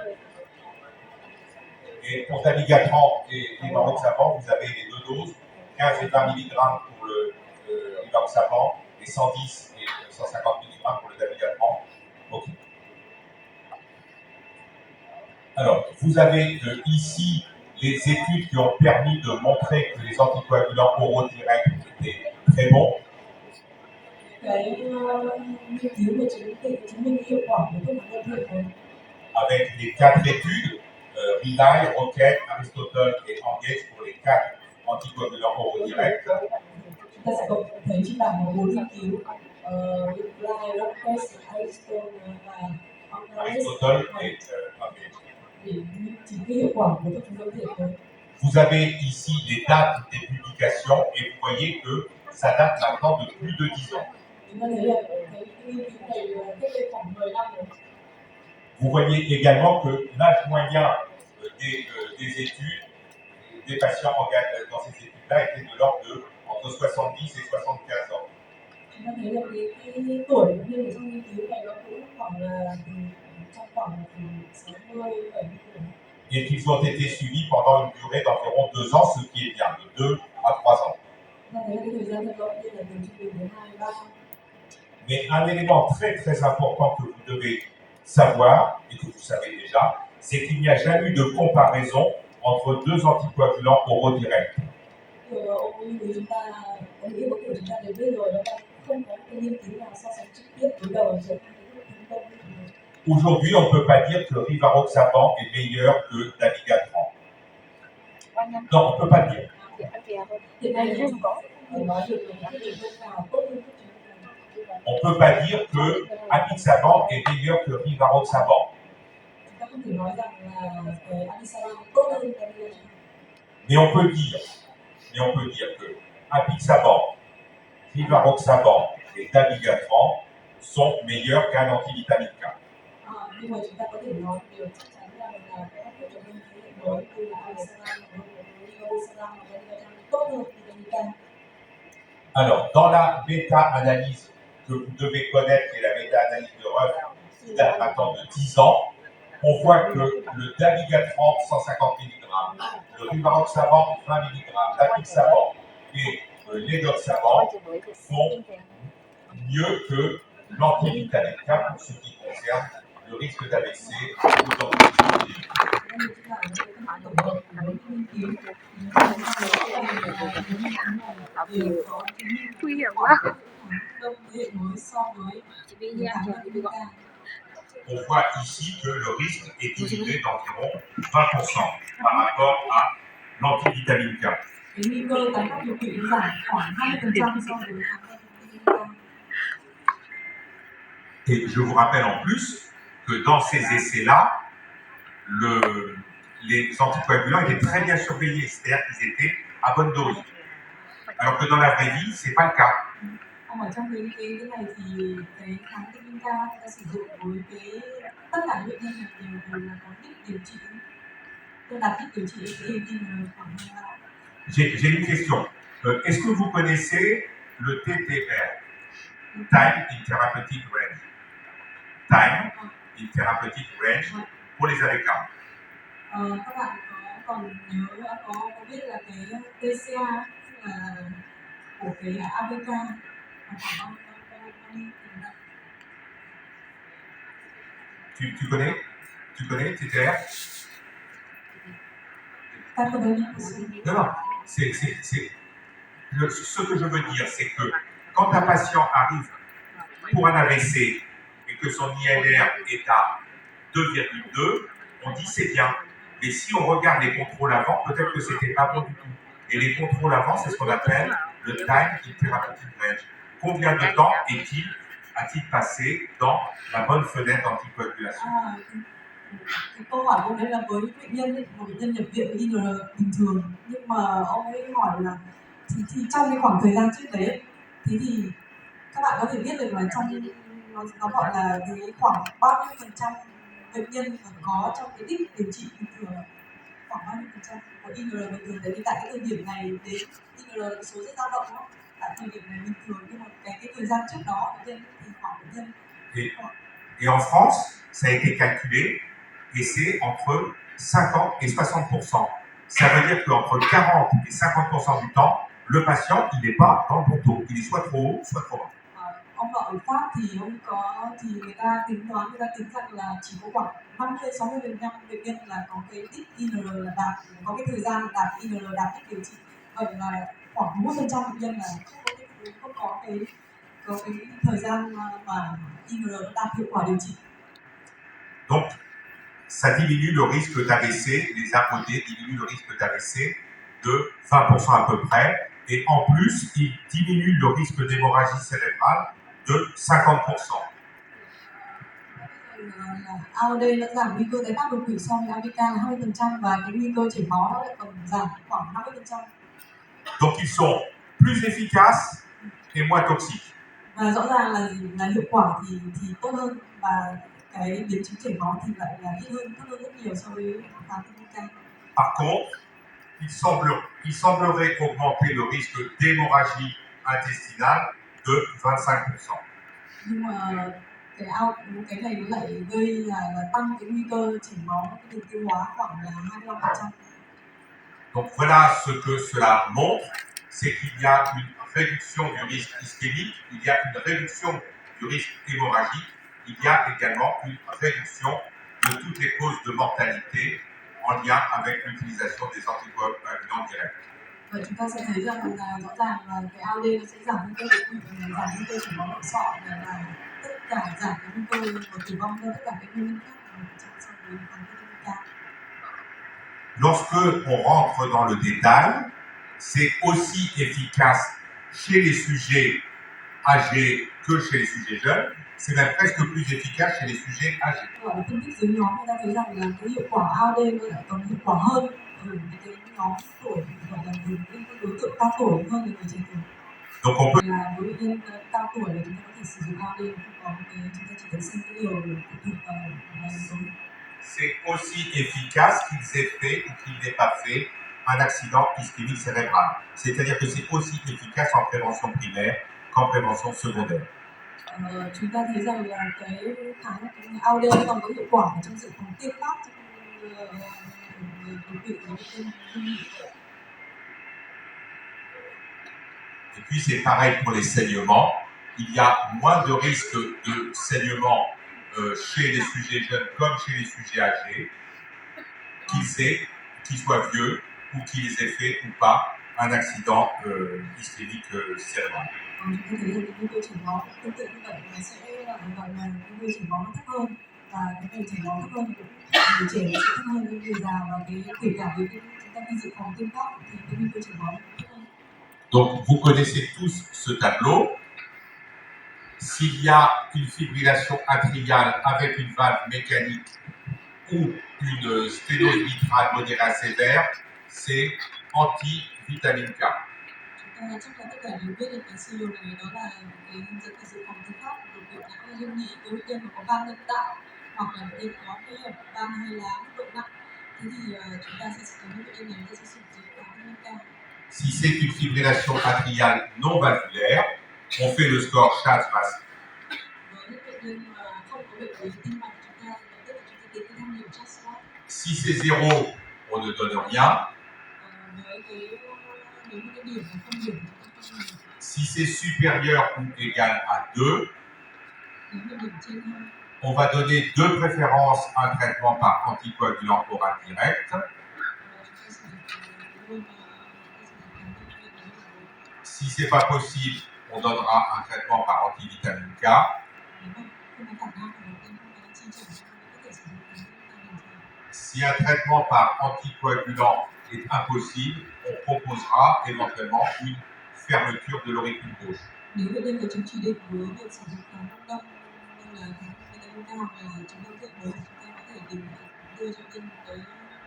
Et pour dabigatran et rivaroxaban, vous avez les deux doses, 15 et 20 mg pour le rivaroxaban et 110 et 150 mg pour le dabigatran. Ok. Alors, vous avez ici les études qui ont permis de montrer que les anticoagulants oraux directs étaient très bons. Avec les 4 études, Rely, Rocket, Aristotle et Engage pour les 4 anticoagulants oraux directs. Aristotle et Engage. Vous avez ici les dates des publications et vous voyez que ça date maintenant de plus de 10 ans. Vous voyez également que l'âge moyen des études, des patients engagés dans ces études-là était de l'ordre de entre 70 et 75 ans. Et qu'ils ont été suivis pendant une durée d'environ 2 ans, ce qui est bien, de 2 à 3 ans. Mais un élément très très important que vous devez savoir, et que vous savez déjà, c'est qu'il n'y a jamais eu de comparaison entre 2 anticoagulants oraux directs. Aujourd'hui, on ne peut pas dire que rivaroxaban est meilleur que dabigatran. Non, on ne peut pas le dire. On ne peut pas dire que apixaban est meilleur que rivaroxaban. Mais on peut dire que apixaban, rivaroxaban et dabigatran sont meilleurs qu'un antivitamine K. Alors, dans la méta-analyse que vous devez connaître, qui est la méta-analyse de Ruff, qui date maintenant de 10 ans, on voit que le dabigatran 150 mg, le rivaroxaban 20 mg, l'apixaban et l'édoxaban font mieux que l'antivitamine K pour ce qui concerne le risque d'AVC ou d'antivitamine. Nguy hiểm quá. On voit ici que le risque est diminué d'environ 20% par rapport à l'antivitamine K. Et je vous rappelle en plus que dans ces essais-là, les anticoagulants étaient très bien surveillés, c'est-à-dire qu'ils étaient à bonne dose. Alors que dans la vraie vie, ce n'est pas le cas. Trong cái này thì cái kháng vitamin K ta sử dụng với tất cả bệnh nhân đều là có đích điều trị, tôi đặt đích điều trị cái khoảng 25. J'ai une question. Est-ce que vous connaissez le TTR, Time in Therapeutic Range? Time in Therapeutic Range pour les AVK. Các bạn còn nhớ có biết là cái TCA là của cái AVK Tu connais TTR? Non. Ce que je veux dire, c'est que quand un patient arrive pour un AVC et que son INR est à 2,2, on dit c'est bien. Mais si on regarde les contrôles avant, peut-être que c'était pas bon du tout. Et les contrôles avant, c'est ce qu'on appelle le time in therapeutic range. Combien de temps a-t-il passé dans la bonne fenêtre d'anticoagulation? Cái câu hỏi của đấy là với bệnh nhân ấy, một bệnh nhân nhập viện với INR bình thường, nhưng mà ông ấy hỏi là thì trong cái khoảng thời gian trước đấy, thế thì các bạn có thể biết được là trong nó gọi là cái khoảng bao nhiêu % bệnh nhân có trong cái đích điều trị bình thường, khoảng bao nhiêu % của INR bình thường đấy, thì tại cái thời điểm này đến INR là số rất dao động đó, tại thời điểm này bình thường, nhưng mà cái thời gian trước đó bệnh nhân thì khoảng bệnh nhân. Et en France, ça a été calculé et c'est entre 50 et 60%. Ça veut dire qu'entre 40 et 50% du temps, le patient, il n'est pas dans le bon taux. Il est soit trop haut, soit trop bas. Ông vợ ở Pháp thì người ta tính rằng là chỉ có khoảng 50-60% bệnh nhân là có cái đích INR là đạt, có cái thời gian đạt INR đạt đích điều trị. Vậy là khoảng 40% bệnh nhân là không có cái thời gian mà INR đạt hiệu quả điều trị. Donc, ça diminue le risque d'AVC, les AOD diminuent le risque d'AVC de 20% à peu près, et en plus, il diminue le risque d'hémorragie cérébrale de 50%. AOD đã giảm nguy cơ tái phát đột quỵ so với AVK là 20% và cái nguy cơ chảy máu nó lại còn giảm khoảng 50%. Donc ils sont plus efficaces et moins toxiques. Và rõ ràng là hiệu quả thì tốt hơn, và cái biến chứng chảy máu thì lại là ít hơn, thấp hơn rất nhiều so với kháng AVK. Par contre, il semblerait augmenter le risque d'hémorragie intestinale de 25%. Nhưng mà cái này nó lại gây là tăng cái nguy cơ chảy máu cái đường tiêu hóa khoảng là 25%. Donc voilà ce que cela montre, c'est qu'il y a une réduction du risque ischémique, il y a une réduction du risque hémorragique, il y a également une réduction de toutes les causes de mortalité en lien avec l'utilisation des anticoagulants directs. Và chúng ta sẽ thấy rằng là rõ ràng là cái AOD nó sẽ giảm nguy cơ đột quỵ, giảm nguy cơ chảy máu nội sọ, và tất cả giảm cái nguy cơ tử vong do tất cả các nguyên nhân khác so với kháng AVK. Lorsque on rentre dans le détail, c'est aussi efficace chez les sujets âgés que chez les sujets jeunes. C'est même presque plus efficace chez les sujets âgés. Phân tích dưới nhóm, người ta thấy rằng là cái hiệu quả AOD nó lại còn hiệu quả hơn ở những cái nhóm tuổi, gọi là những đối tượng cao tuổi hơn là người trẻ tuổi. Donc on peut. Là với bệnh nhân cao tuổi là chúng ta có thể sử dụng AOD, không có cái chúng ta chỉ cần xin cái liều phụ thuộc vào số. C'est aussi efficace qu'ils aient fait ou qu'ils n'aient pas fait un accident ischémique cérébral. C'est-à-dire que c'est aussi efficace en prévention primaire qu'en prévention secondaire. Chúng ta thấy rằng là cái kháng AOD còn có hiệu quả trong dự phòng tiên phát trong đột quỵ của bệnh nhân dung nhĩ. Et puis c'est pareil pour les saignements. Il y a moins de risque de saignement chez les sujets jeunes comme chez les sujets âgés, qu'ils soient vieux ou qu'ils aient fait ou pas un accident ischémique cérébral. Chúng ta thấy rằng cái nguy cơ chảy máu tương tự như vậy nó sẽ gọi là nguy cơ chảy máu nó thấp hơn, và cái người chảy máu thấp hơn cũng người trẻ nó sẽ thấp hơn với người già, và cái kể cả với cái chúng ta khi dự phòng tiêm phát thì cái nguy cơ chảy máu nó cũng thấp hơn. Donc vous connaissez tous ce tableau. S'il y a une fibrillation atriale avec une valve mécanique ou une sténose mitrale modérée à sévère, c'est anti-vitamine K. Chắc là tất cả đều biết được cái siêu này, đó là cái hướng dẫn về dự phòng tư pháp đột quỵ não dung nhĩ với bệnh nhân mà có van nhân tạo hoặc là bệnh nhân có cái van hai lá mức độ nặng. Thế thì chúng ta sẽ sử dụng bệnh nhân này sẽ sử dụng vitamine K. Si c'est une fibrillation atriale non valvulaire, on fait le score Schatz-Vass. Với những bệnh nhân mà không có bệnh lý tim mạch, chúng ta tức là chúng ta tiến hành nhiều Schatz-Vass. Si c'est 0, on ne donne rien. Với cái nếu như cái điểm mà không điểm chúng ta không điểm. Si c'est supérieur ou égal à 2, Nếu như điểm trên 2, on va donner de préférence un traitement par anticoagulant oral direct. chúng ta sử dụng luôn Si ce n'est pas possible, on donnera un traitement par antivitamine K. Si un traitement par anticoagulant est impossible, on proposera éventuellement une fermeture de l'auricule gauche. Nếu bệnh nhân có chứng chỉ định với việc sử dụng kháng đông như là kháng vitamin K hoặc là chống đông thượng mới, chúng ta có thể đưa cho bệnh nhân một cái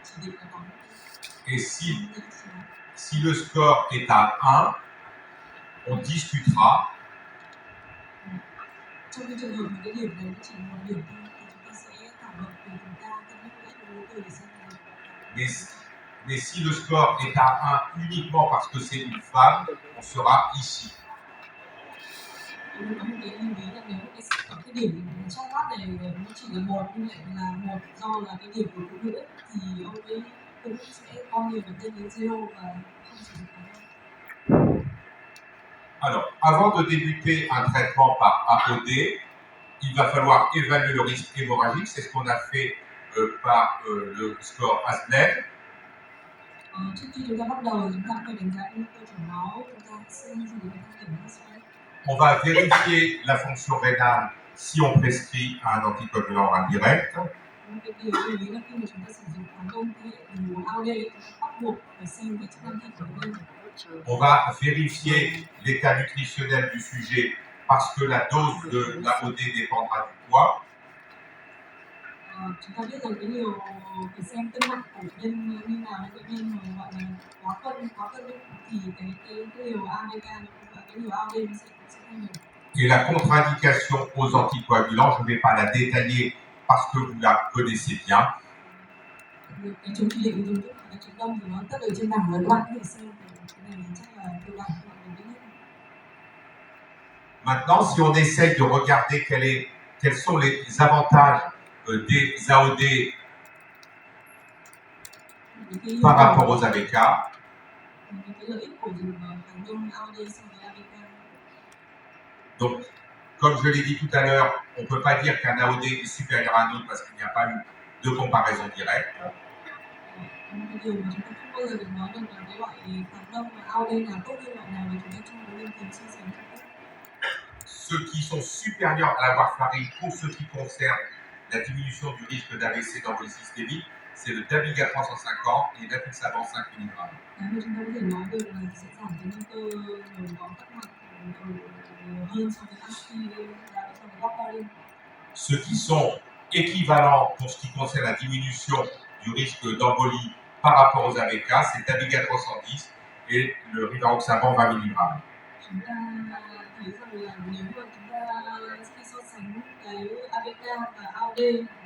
chỉ định là đóng. Et si le score est à 1, on discutera. Trong cái trường hợp mà cái điểm này chỉ một điểm thôi thì chúng ta sẽ thảo luận về chúng ta cân nhắc lại cái yếu tố để xem là Mais si le score est à 1 uniquement parce que c'est une femme, on sera ici. có một cái lưu ý là nếu cái điểm trong mắt này nó chỉ là một, như vậy là một do là cái điểm của phụ nữ thì ông ấy cũng sẽ coi nhiều bệnh nhân đến zero và không sử dụng kháng. Alors, avant de débuter un traitement par AOD, il va falloir évaluer le risque hémorragique. C'est ce qu'on a fait par le score ASBLED. Trước khi chúng ta bắt đầu, chúng ta phải đánh giá nguy cơ chảy máu, chúng ta sẽ sử dụng các điểm ASBLED. On va vérifier la fonction rénale si on prescrit un anticoagulant oral direct. Cái điều lưu ý là khi mà chúng ta sử dụng kháng đông thế hệ tình huống AOD, chúng ta bắt buộc phải xem cái chức năng thận của bệnh nhân. On va vérifier l'état nutritionnel du sujet parce que la dose de l'AOD dépendra du poids. Chúng ta biết rằng cái điều phải xem cân nặng của bệnh nhân như nào, bệnh nhân mà gọi là quá cân thì cái liều ADK và cái liều AOD nó sẽ thay đổi. Et la contre-indication aux anticoagulants, je ne vais pas la détailler parce que vous la connaissez bien. Cái chống chỉ định dùng thuốc cái chống đông thì nó tất ở trên bảng và các bạn có thể xem cái này chắc là cơ bản các bạn đều biết hết. Maintenant, si on essaye de regarder quels sont les avantages des AOD par rapport aux ABK, Cái lợi ích của dùng kháng đông AOD so với ABK. donc, comme je l'ai dit tout à l'heure, on ne peut pas dire qu'un AOD est supérieur à un autre parce qu'il n'y a pas eu de comparaison directe. Cái điều mà chúng ta không bao giờ được nói được là cái loại kháng đông mà AOD nào tốt hơn loại nào mà chúng ta không có nghiên cứu so sánh. Ceux qui sont supérieurs à la warfarine pour ce qui concerne la diminution du risque d'AVC d'embolie systémique, c'est le Dabiga 350 et l'Apixaban 5 mg. Cái mà chúng ta có thể nói được là sẽ giảm cái nguy cơ nhồi máu tắc mạch hơn so với warfarin. Ceux qui sont équivalents pour ce qui concerne la diminution du risque d'embolie par rapport aux ABK, c'est Dabiga 310 et le Rivaroxaban 20 mg. Chúng ta thấy rằng là nếu mà chúng ta khi so sánh cái ABK và AOD,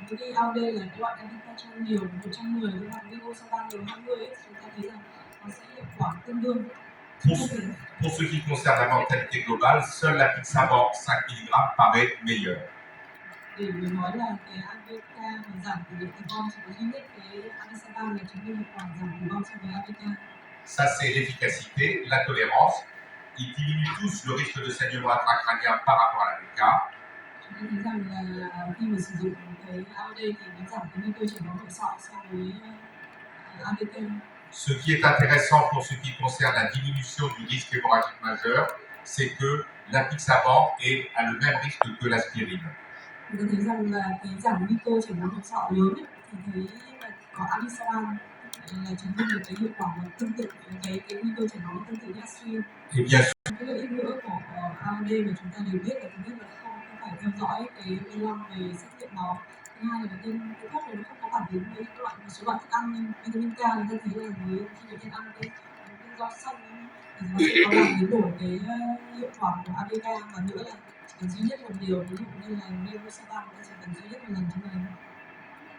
với cái AOD là cái loại ABK trong liều 110 với lại Rivaroxaban liều 20 ấy, chúng ta thấy rằng nó sẽ hiệu quả tương đương. Pour ce qui concerne la mortalité globale, seule la Pixaban 5 mg paraît meilleure. Để mình nói là cái ABK mà giảm tỷ lệ tử vong chỉ có duy nhất cái Amisaban là chứng minh hiệu quả giảm tử vong so với ABK. Ça, c'est l'efficacité, la tolérance. Ils diminuent tous le risque de saignement intracrânien par rapport à l'ABK. Chúng ta thấy rằng là khi mà sử dụng cái AOD thì nó giảm cái nguy cơ chảy máu nội sọ so với ABK. Ce qui est intéressant pour ce qui concerne la diminution du risque hémorragique majeur, c'est que l'apixaban a le même risque que l'aspirine. Chúng ta thấy rằng là cái giảm nguy cơ chảy máu nội sọ lớn ấy, thì thấy là có Amisaban là chứng minh được cái hiệu quả nó tương tự cái nguy cơ chảy máu tương tự như aspirin. Et bien sûr, Cái lợi ích nữa của AOD mà chúng ta đều biết là thứ nhất là không phải theo dõi cái B5 về xét nghiệm máu. Thứ hai là bệnh nhân cái thuốc này nó không có phản ứng với các một số loại thức ăn như vitamin K, người ta thấy là với khi bệnh nhân ăn cái rau xanh thì nó sẽ có làm biến đổi cái hiệu quả của ABK, và nữa là chỉ cần duy nhất một điều, ví dụ như là Neosaban ta chỉ cần duy nhất một lần trong ngày.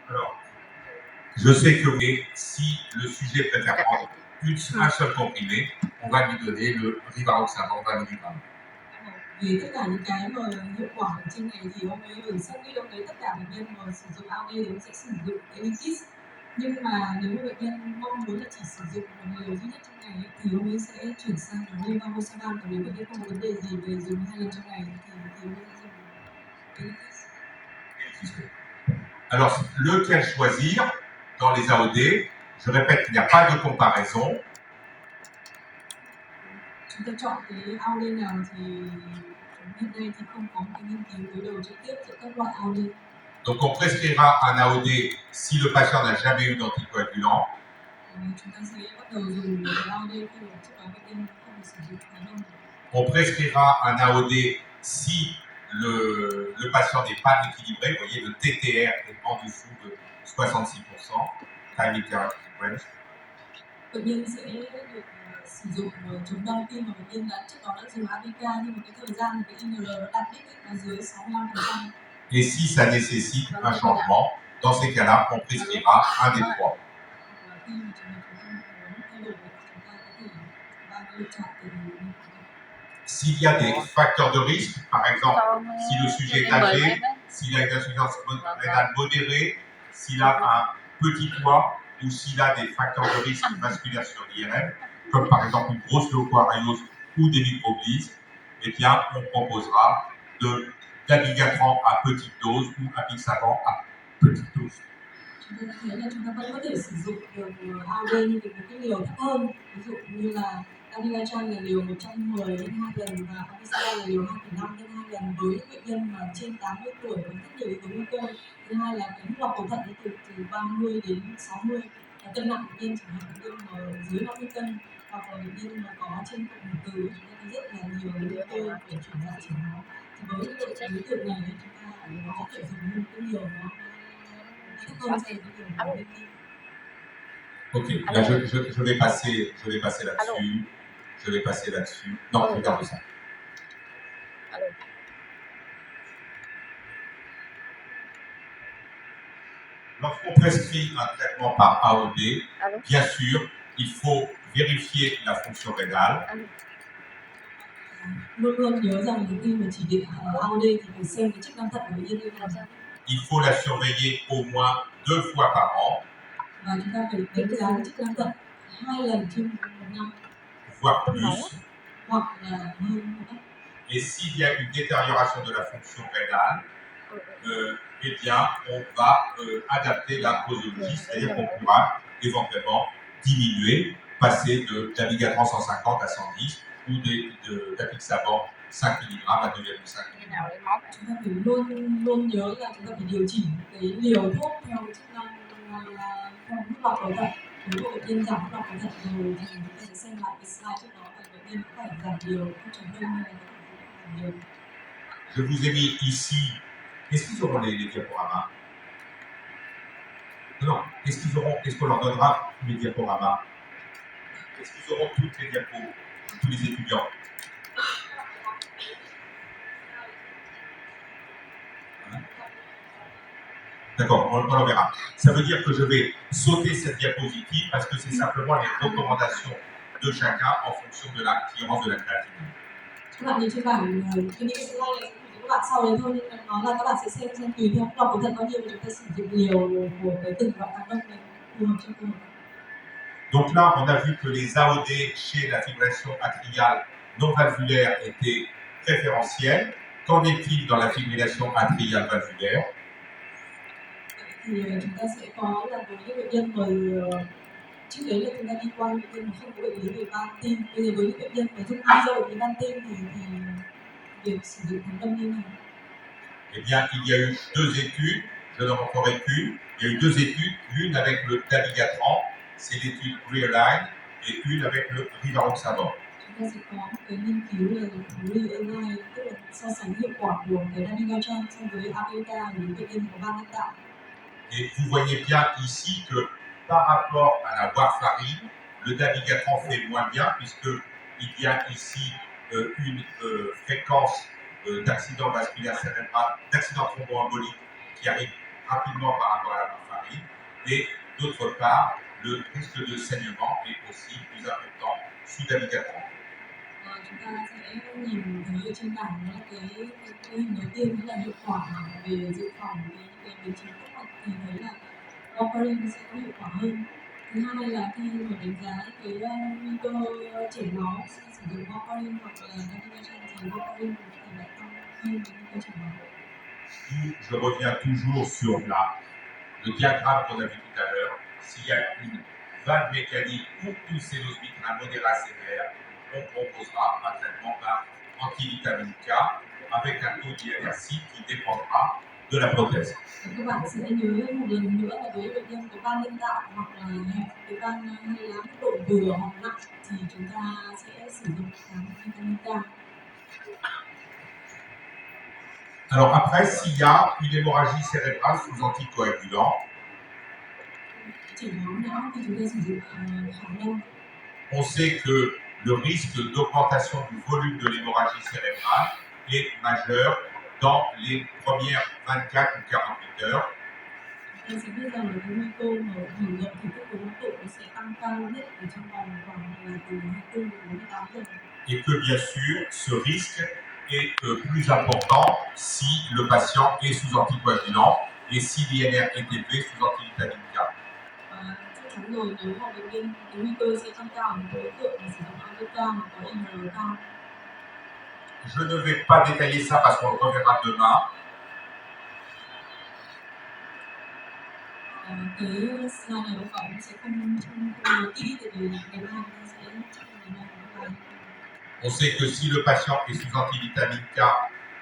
alors, je sais que si le sujet préfère prendre un seul comprimé, on va lui donner le rivaroxaban 20 mg. Vì tất cả những cái mà hiệu quả ở trên này thì ông ấy ở sân đi, ông ấy tất cả bệnh nhân mà sử dụng AOD thì ông sẽ sử dụng cái Linkis. Nhưng mà nếu như bệnh nhân mong muốn là chỉ sử dụng một liều duy nhất trong ngày ấy, thì ông ấy sẽ chuyển sang Rivaroxaban, bởi vì bệnh nhân không có vấn đề gì về dùng 2 lần trong ngày thì ông ấy sẽ dùng cái Linkis. Alors, lequel choisir dans les AOD? Je répète qu'il n'y a pas de comparaison. Chúng ta chọn cái AOD nào thì hiện nay thì không có một cái nghiên cứu đối đầu trực tiếp giữa các loại AOD. Donc, on prescrira un AOD si le patient n'a jamais eu d'anticoagulant. Chúng ta sẽ bắt đầu dùng cái AOD khi mà trước đó bệnh nhân không được sử dụng khá lâu. On prescrira un AOD si le patient n'est pas équilibré. Vous voyez, le TTR est en dessous de 66%, time interrupted range. Bệnh nhân sẽ được sử dụng chống đau khi mà bệnh nhân đã trước đó đã dùng ABK, nhưng mà cái thời gian cái INR nó đạt đích là dưới 65%. Et si ça nécessite un changement, dans ces cas-là, on prescrira un des trois. Khi mà chúng ta muốn thay đổi thì chúng ta có thể lựa chọn từ S'il y a des facteurs de risque, par exemple, si le sujet est âgé, s'il a une insuffisance rénale modérée, s'il a un petit poids ou s'il a des facteurs de risque vasculaires sur l'IRM, comme par exemple une grosse leucoariose ou des microglies, eh bien, on proposera d'abigatran à petite dose ou apixaban à petite dose. Chúng ta thấy là chúng ta vẫn có thể sử dụng được AOD nhưng với cái liều thấp hơn, ví dụ như là Abigatran là liều 110 đến 2 lần và Amisaban là liều 2,5 đến 2 lần với những bệnh nhân mà trên 80 tuổi với rất nhiều yếu tố nguy cơ. Thứ hai là cái lọc cầu thận từ 30 đến 60, và cân nặng bệnh nhân chẳng hạn bệnh nhân mà dưới 50 cân hoặc là bệnh nhân mà có trên cụm từ, chúng ta thấy rất là nhiều nguy cơ để chuyển dạng chảy máu. Thì với những đối tượng này thì chúng ta có thể dùng những cái liều nó thấp hơn so với cái liều của bên kia. Ok, là je vais passer là-dessus. Je vais passer là-dessus. Non, regarde ça. Lorsqu'on prescrit un traitement par AOD, bien sûr, il faut vérifier la fonction rénale. Luôn luôn nhớ rằng khi mà chỉ định AOD thì phải xem cái chức năng thận của bệnh nhân như thế nào. Il faut la surveiller au moins 2 fois par an. Và chúng ta phải đánh giá cái chức năng thận 2 lần trên một năm. Voire plus. Hoặc là hơn nữa. Et s'il y a une détérioration de la fonction rénale, eh bien, on va adapter la posologie, c'est-à-dire qu'on pourra éventuellement diminuer, passer d'abigatran 150 à 110 ou d'apixaban 5 mg à 2,5 mg. Chúng ta phải luôn nhớ là chúng ta phải điều chỉnh cái liều thuốc theo cái chức năng theo mức lọc cầu thận. Nếu bệnh nhân giảm mức lọc cầu thận rồi thì chúng ta sẽ xem lại cái slide trước đó và bệnh nhân có phải giảm liều không chống đông hay là giảm liều. Je vous ai mis ici. Est-ce qu'ils auront les diaporamas? Non. Est-ce qu'on leur donnera les diaporamas? Est-ce qu'ils auront toutes les diapos, tous les étudiants? D'accord, on en verra. Ça veut dire que je vais sauter cette diapositive parce que c'est simplement les recommandations de chacun en fonction de la clearance de la créatinine. Các bạn nhìn trên bảng cái những cái slide này của các bạn sau đấy thôi, nhưng mà nó là các bạn sẽ xem tùy theo đọc của thận bao nhiêu mà chúng ta sử dụng liều của cái từng loại hoạt động này phù hợp cho cơ thể. Donc là, on a vu que les AOD chez la fibrillation atriale non valvulaire étaient préférentiels. Qu'en est-il dans la fibrillation atriale valvulaire? Thì chúng ta sẽ có là với những bệnh nhân mà trước đấy là chúng ta đi qua những bệnh nhân mà không có bệnh lý về van tim. Bây giờ với những bệnh nhân mà giúp đi rồi với van tim thì việc sử dụng thắng đông như nào? Eh bien, il y a eu 2 études, je n'en ferai qu'une. Il y a eu 2 études, l'une avec le dabigatran, c'est l'étude Realign, et une avec le rivaroxaban. Chúng ta sẽ có một cái nghiên cứu là Realign, tức là so sánh hiệu quả của cái dabigatran so với Apiota ở những bệnh nhân có van nhân tạo. Et vous voyez bien ici que par rapport à la warfarine, le dabigatran fait moins bien puisqu'il y a ici une fréquence d'accident vasculaire cérébral, d'accident thromboembolique qui arrive rapidement par rapport à la warfarine. Et d'autre part, le risque de saignement est aussi plus important sous dabigatran. Chúng ta sẽ nhìn thấy ở trên bảng là cái hình đầu tiên là hiệu quả về dự phòng cái biến chứng tắc mạch, thì thấy là warfarin sẽ có hiệu quả hơn. Thứ hai là khi mà đánh giá cái nguy cơ chảy máu khi sử dụng warfarin hoặc là dabigatran thì warfarin thì lại tăng hơn cái nguy cơ chảy máu. Je reviens toujours sur le diagramme qu'on a vu tout à l'heure. S'il y a une valve mécanique ou une cénose mitrale modérée sévère, on proposera un traitement par antivitamine K avec un taux d'INRC qui dépendra de la prothèse. Các bạn sẽ nhớ một lần nữa là với bệnh nhân có van nhân tạo hoặc là cái van hay là mức độ vừa hoặc nặng thì chúng ta sẽ sử dụng kháng vitamin K. Alors après, s'il y a une hémorragie cérébrale sous anticoagulant, on sait que le risque d'augmentation du volume de l'hémorragie cérébrale est majeur dans les premières 24 ou 48 heures. Et que bien sûr, ce risque est plus important si le patient est sous anticoagulant et si l'INR est élevé sous antivitamine K. Je ne vais pas détailler ça parce qu'on le reverra demain. On sait que si le patient est sous antivitamine K,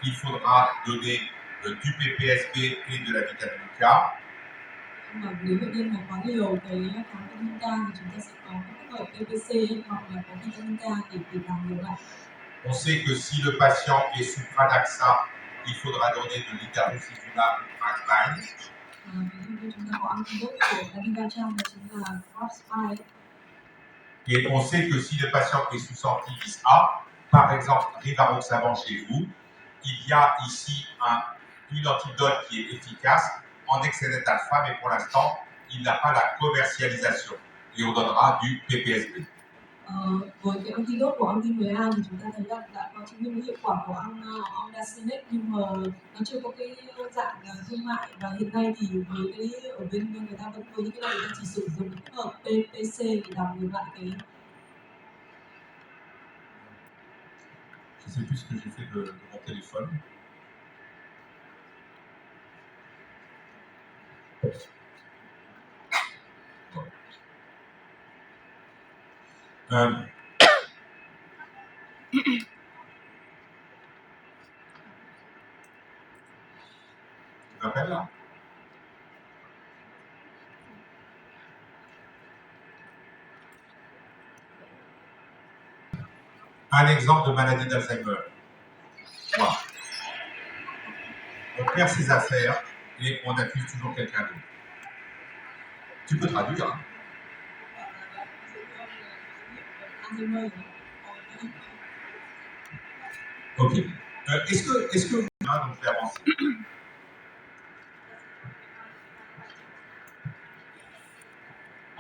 il faudra donner du PPSB et de la vitamine K. On sait que si le patient est sous Pradaxa, il faudra donner de l'idarucizumab ou Pradaxa. Et on sait que si le patient est sous antivis A, par exemple rivaroxaban chez vous, il y a ici une antidote qui est efficace en excédent alpha, mais pour l'instant, il n'a pas la commercialisation. Et on donnera du PPSB. Với cái antidote của anti-1A thì chúng ta thấy là đã có chứng minh hiệu quả của Ondansetron, nhưng mà nó chưa có cái dạng thương mại, và hiện nay thì với cái ở bên người ta vẫn với những cái này người ta chỉ sử dụng kết hợp PPC để đào ngược lại cái. Je sais plus ce que j'ai fait de mon téléphone. Tu m'appelles là? Un exemple de maladie d'Alzheimer. Voilà. On perd ses affaires et on accuse toujours quelqu'un d'autre. Tu peux traduire, hein? Ok. Est-ce que vous pouvez nous faire avancer?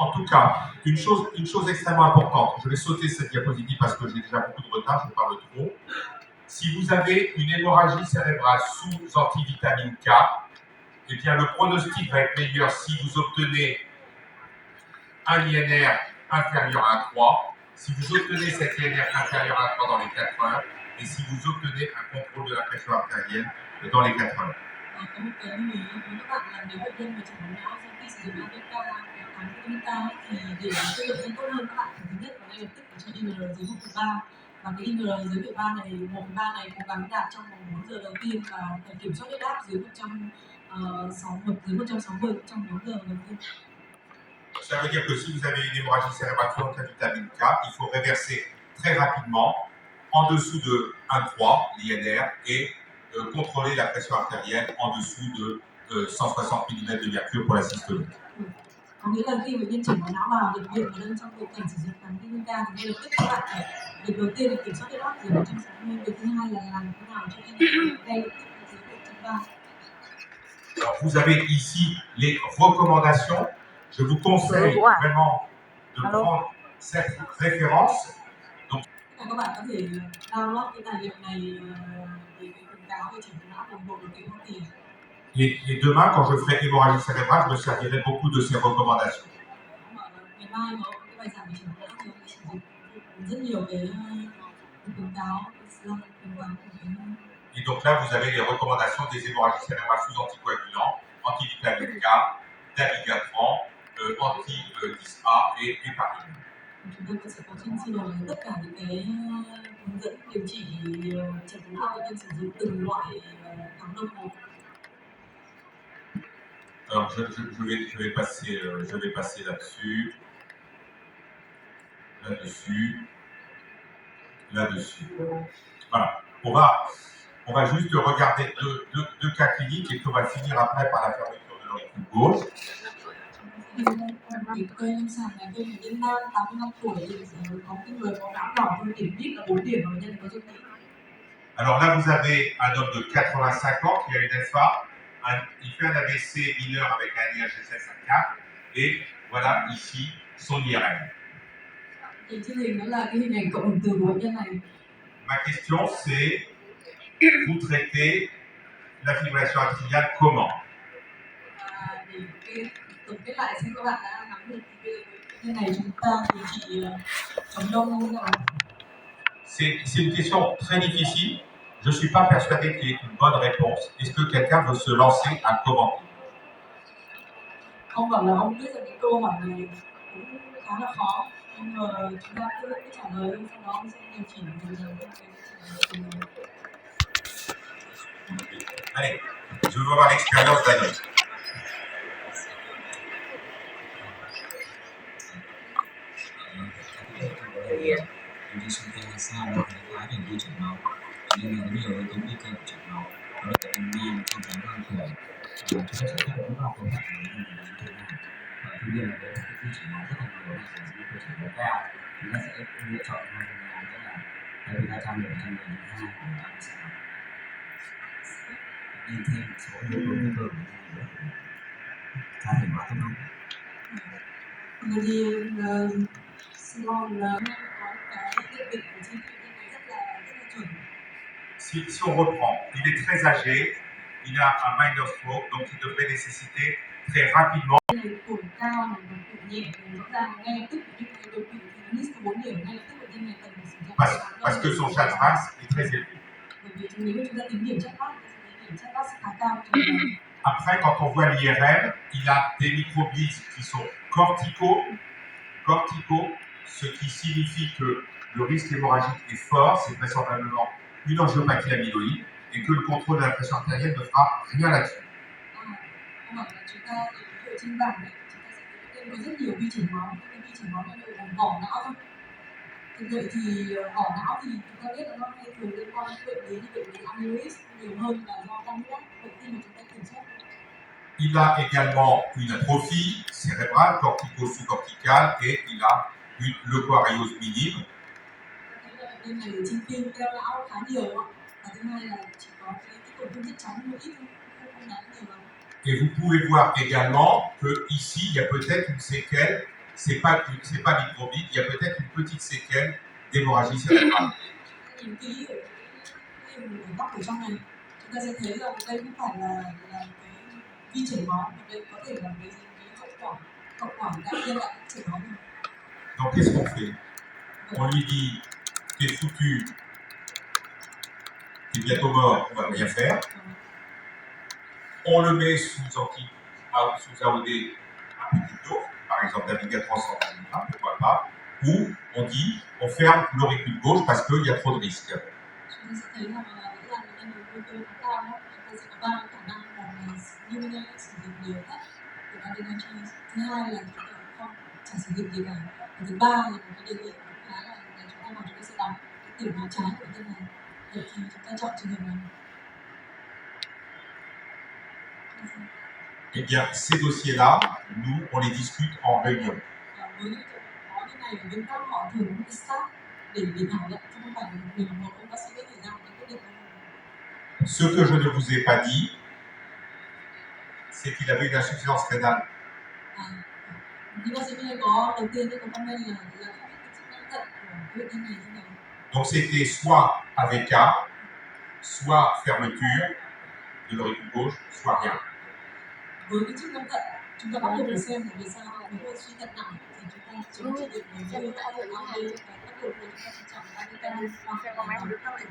En tout cas, une chose extrêmement importante, je vais sauter cette diapositive parce que j'ai déjà beaucoup de retard, je parle trop. Si vous avez une hémorragie cérébrale sous antivitamine K, eh bien le pronostic va être meilleur si vous obtenez un INR inférieur à 3, si vous obtenez cet INR inférieur à 3 dans les 4 heures, et si vous obtenez un contrôle de la pression artérielle dans les 4 heures. Có một cái lưu ý với các bạn là nếu bệnh nhân mà chẩn đoán não sau khi sử dụng vitamin K thì để chất lượng lên tốt hơn, các bạn phải thứ nhất là ngay lập tức phải cho INR dưới 1/3, và cái INR dưới 1/3 này cố gắng đạt trong vòng 4 giờ đầu tiên, và phải kiểm soát huyết áp dưới 160 trong 4 giờ đầu tiên. Ça veut dire que si vous avez une hémorragie cérébrale sous antivitamine K, il faut réverser très rapidement en dessous de 1,3 l'INR et contrôler la pression artérielle en dessous de 160 mm de mercure pour la systolique. Có nghĩa là khi bệnh nhân chẩn đoán não vào nhập viện và đang trong tình cảnh sử dụng vitamin K thì ngay lập tức các bạn phải việc đầu tiên là kiểm soát huyết áp dưới 160, việc thứ hai là làm thế nào cho INR ngay lập tức dưới 1/3. Alors, vous avez ici les recommandations. Je vous conseille vraiment de prendre cette référence. Donc, các bạn có thể download cái tài liệu này để khuyến cáo về chẩn đoán não đồng bộ được Hoa Kỳ. Et demain, quand je ferai hémorragie cérébrale, je me servirai beaucoup de ces recommandations. Ngày mai có cái bài giảng về chẩn đoán não thì mình sử dụng rất nhiều cái khuyến cáo của Et donc là, vous avez les recommandations des hémorragies cérébrales sous anticoagulants, antivitamine K, dabigatran, anti-10A et héparine. Chúng tôi sẽ có trên sơ đồ tất cả những cái hướng dẫn điều trị chẩn đoán não bệnh nhân sử dụng từng loại kháng đông một. Alors, je vais passer là-dessus, là-dessus. Voilà. On va juste regarder deux cas cliniques et puis on va finir après par la fermeture de l'auricule gauche. Cây lâm sàng này, cây bệnh nhân nam 85 tuổi thì có cái người có não đỏ thôi, điểm đít là 4 điểm và bệnh nhân có dương tính. Alors là, vous avez un homme de 85 ans qui a une FA, il fait un AVC mineur avec un IHSS à 4, et voilà ici son IRM. Trên hình đó là cái hình ảnh cộng hưởng từ của bệnh nhân này. Ma question c'est, vous traitez la fibrillation atriale comment? Để tổng kết lại xem các bạn đã nắm được cái bệnh nhân này chúng ta điều trị chống đông như thế nào. C'est une question très difficile. Je ne suis pas persuadé qu'il y ait une bonne réponse. Est-ce que quelqu'un veut se lancer à commenter? Ông bảo là ông biết rằng cái câu hỏi này cũng khá là khó, nhưng mà chúng ta cứ trả lời, sau đó ông sẽ điều chỉnh Allez, je veux voir l'expérience d'Annie. Đi xung quanh là sao nó khá là đi chảy máu, nên là nhiều yếu tố nguy cơ của chảy máu. Đó là bệnh nhân trong tháng 5 tuổi, chúng ta sẽ tiếp tục vào câu hỏi của bệnh nhân như thế nào. Và tuy nhiên là với cái chảy máu rất là nhiều là nguy cơ chảy máu cao, chúng ta sẽ lựa chọn hai phương án, đó là dabigatran 1/12 của dabigatran. Nhìn thêm một số yếu tố nguy cơ của bệnh nhân cá thể hóa tốt hơn. Si on reprend, il est très âgé, il a un minor stroke, donc il devrait nécessiter très rapidement. Parce que son chat est très élevé. Après, quand on voit l'IRM, il a des microglies qui sont corticaux, ce qui signifie que le risque hémorragique est fort, c'est vraisemblablement une angiopathie amyloïde, et que le contrôle de la pression artérielle ne fera rien là-dessus. Vậy thì ở não thì chúng ta biết là nó hay thường liên quan đến bệnh lý như bệnh lý amyloid nhiều hơn là do tăng huyết áp, bệnh tim mà chúng ta kiểm soát. Il a également une atrophie cérébrale, cortico-sous-corticale, et il a une leucoariose minime. Bệnh nhân này trên tim teo não khá nhiều, và thứ hai là chỉ có cái tổn thương chất chóng một ít, không đáng nhiều lắm. Et vous pouvez voir également que ici il y a peut-être une séquelle c'est pas microbite, il y a peut-être une petite séquelle d'hémorragie cérébrale. Nhìn kỹ ở cái nguồn gốc ở trong này, chúng ta sẽ thấy rằng đây không phải là cái vi chảy máu, mà đây có thể là cái hậu quả đã nhân lại chảy máu này. Donc qu'est-ce qu'on fait? On lui dit t'es foutu, t'es bientôt mort, on va rien faire. On le met sous AOD à petite dose, par exemple d'Amiga 300 mg, pourquoi pas, ou on dit on ferme l'auricule gauche parce qu'il y a trop de risques. Chúng ta sẽ thấy rằng là những bệnh nhân với nguy cơ nó cao đó, chúng ta sẽ có ba khả năng. Một là như sử dụng nhiều nhất của adrenaline, thứ hai là chúng ta không chẳng sử dụng gì cả, và thứ ba là một cái đề nghị khá là chúng ta sẽ đóng cái tiểu máu trái của bệnh nhân này. Vậy thì chúng ta chọn trường hợp này. Eh bien, ces dossiers-là, nous, on les discute en réunion. Với những có như này ở bên các họ thường có cái staff để thảo luận, chứ không phải là mình một ông bác sĩ có thể ra một cái quyết định. Ce que je ne vous ai pas dit, c'est qu'il avait une insuffisance rénale. Như bác sĩ Minh có đầu tiên có comment là không biết cái chức năng thận của bệnh nhân này thế nào. Donc c'était soit AVK, soit fermeture de l'auricule gauche, soit rien. Với cái chức năng thận, chúng ta bắt buộc phải xem là vì sao nếu mà suy thận nặng thì chúng ta chỉ trị liệu với AVK, bắt buộc là chúng ta chỉ chọn AVK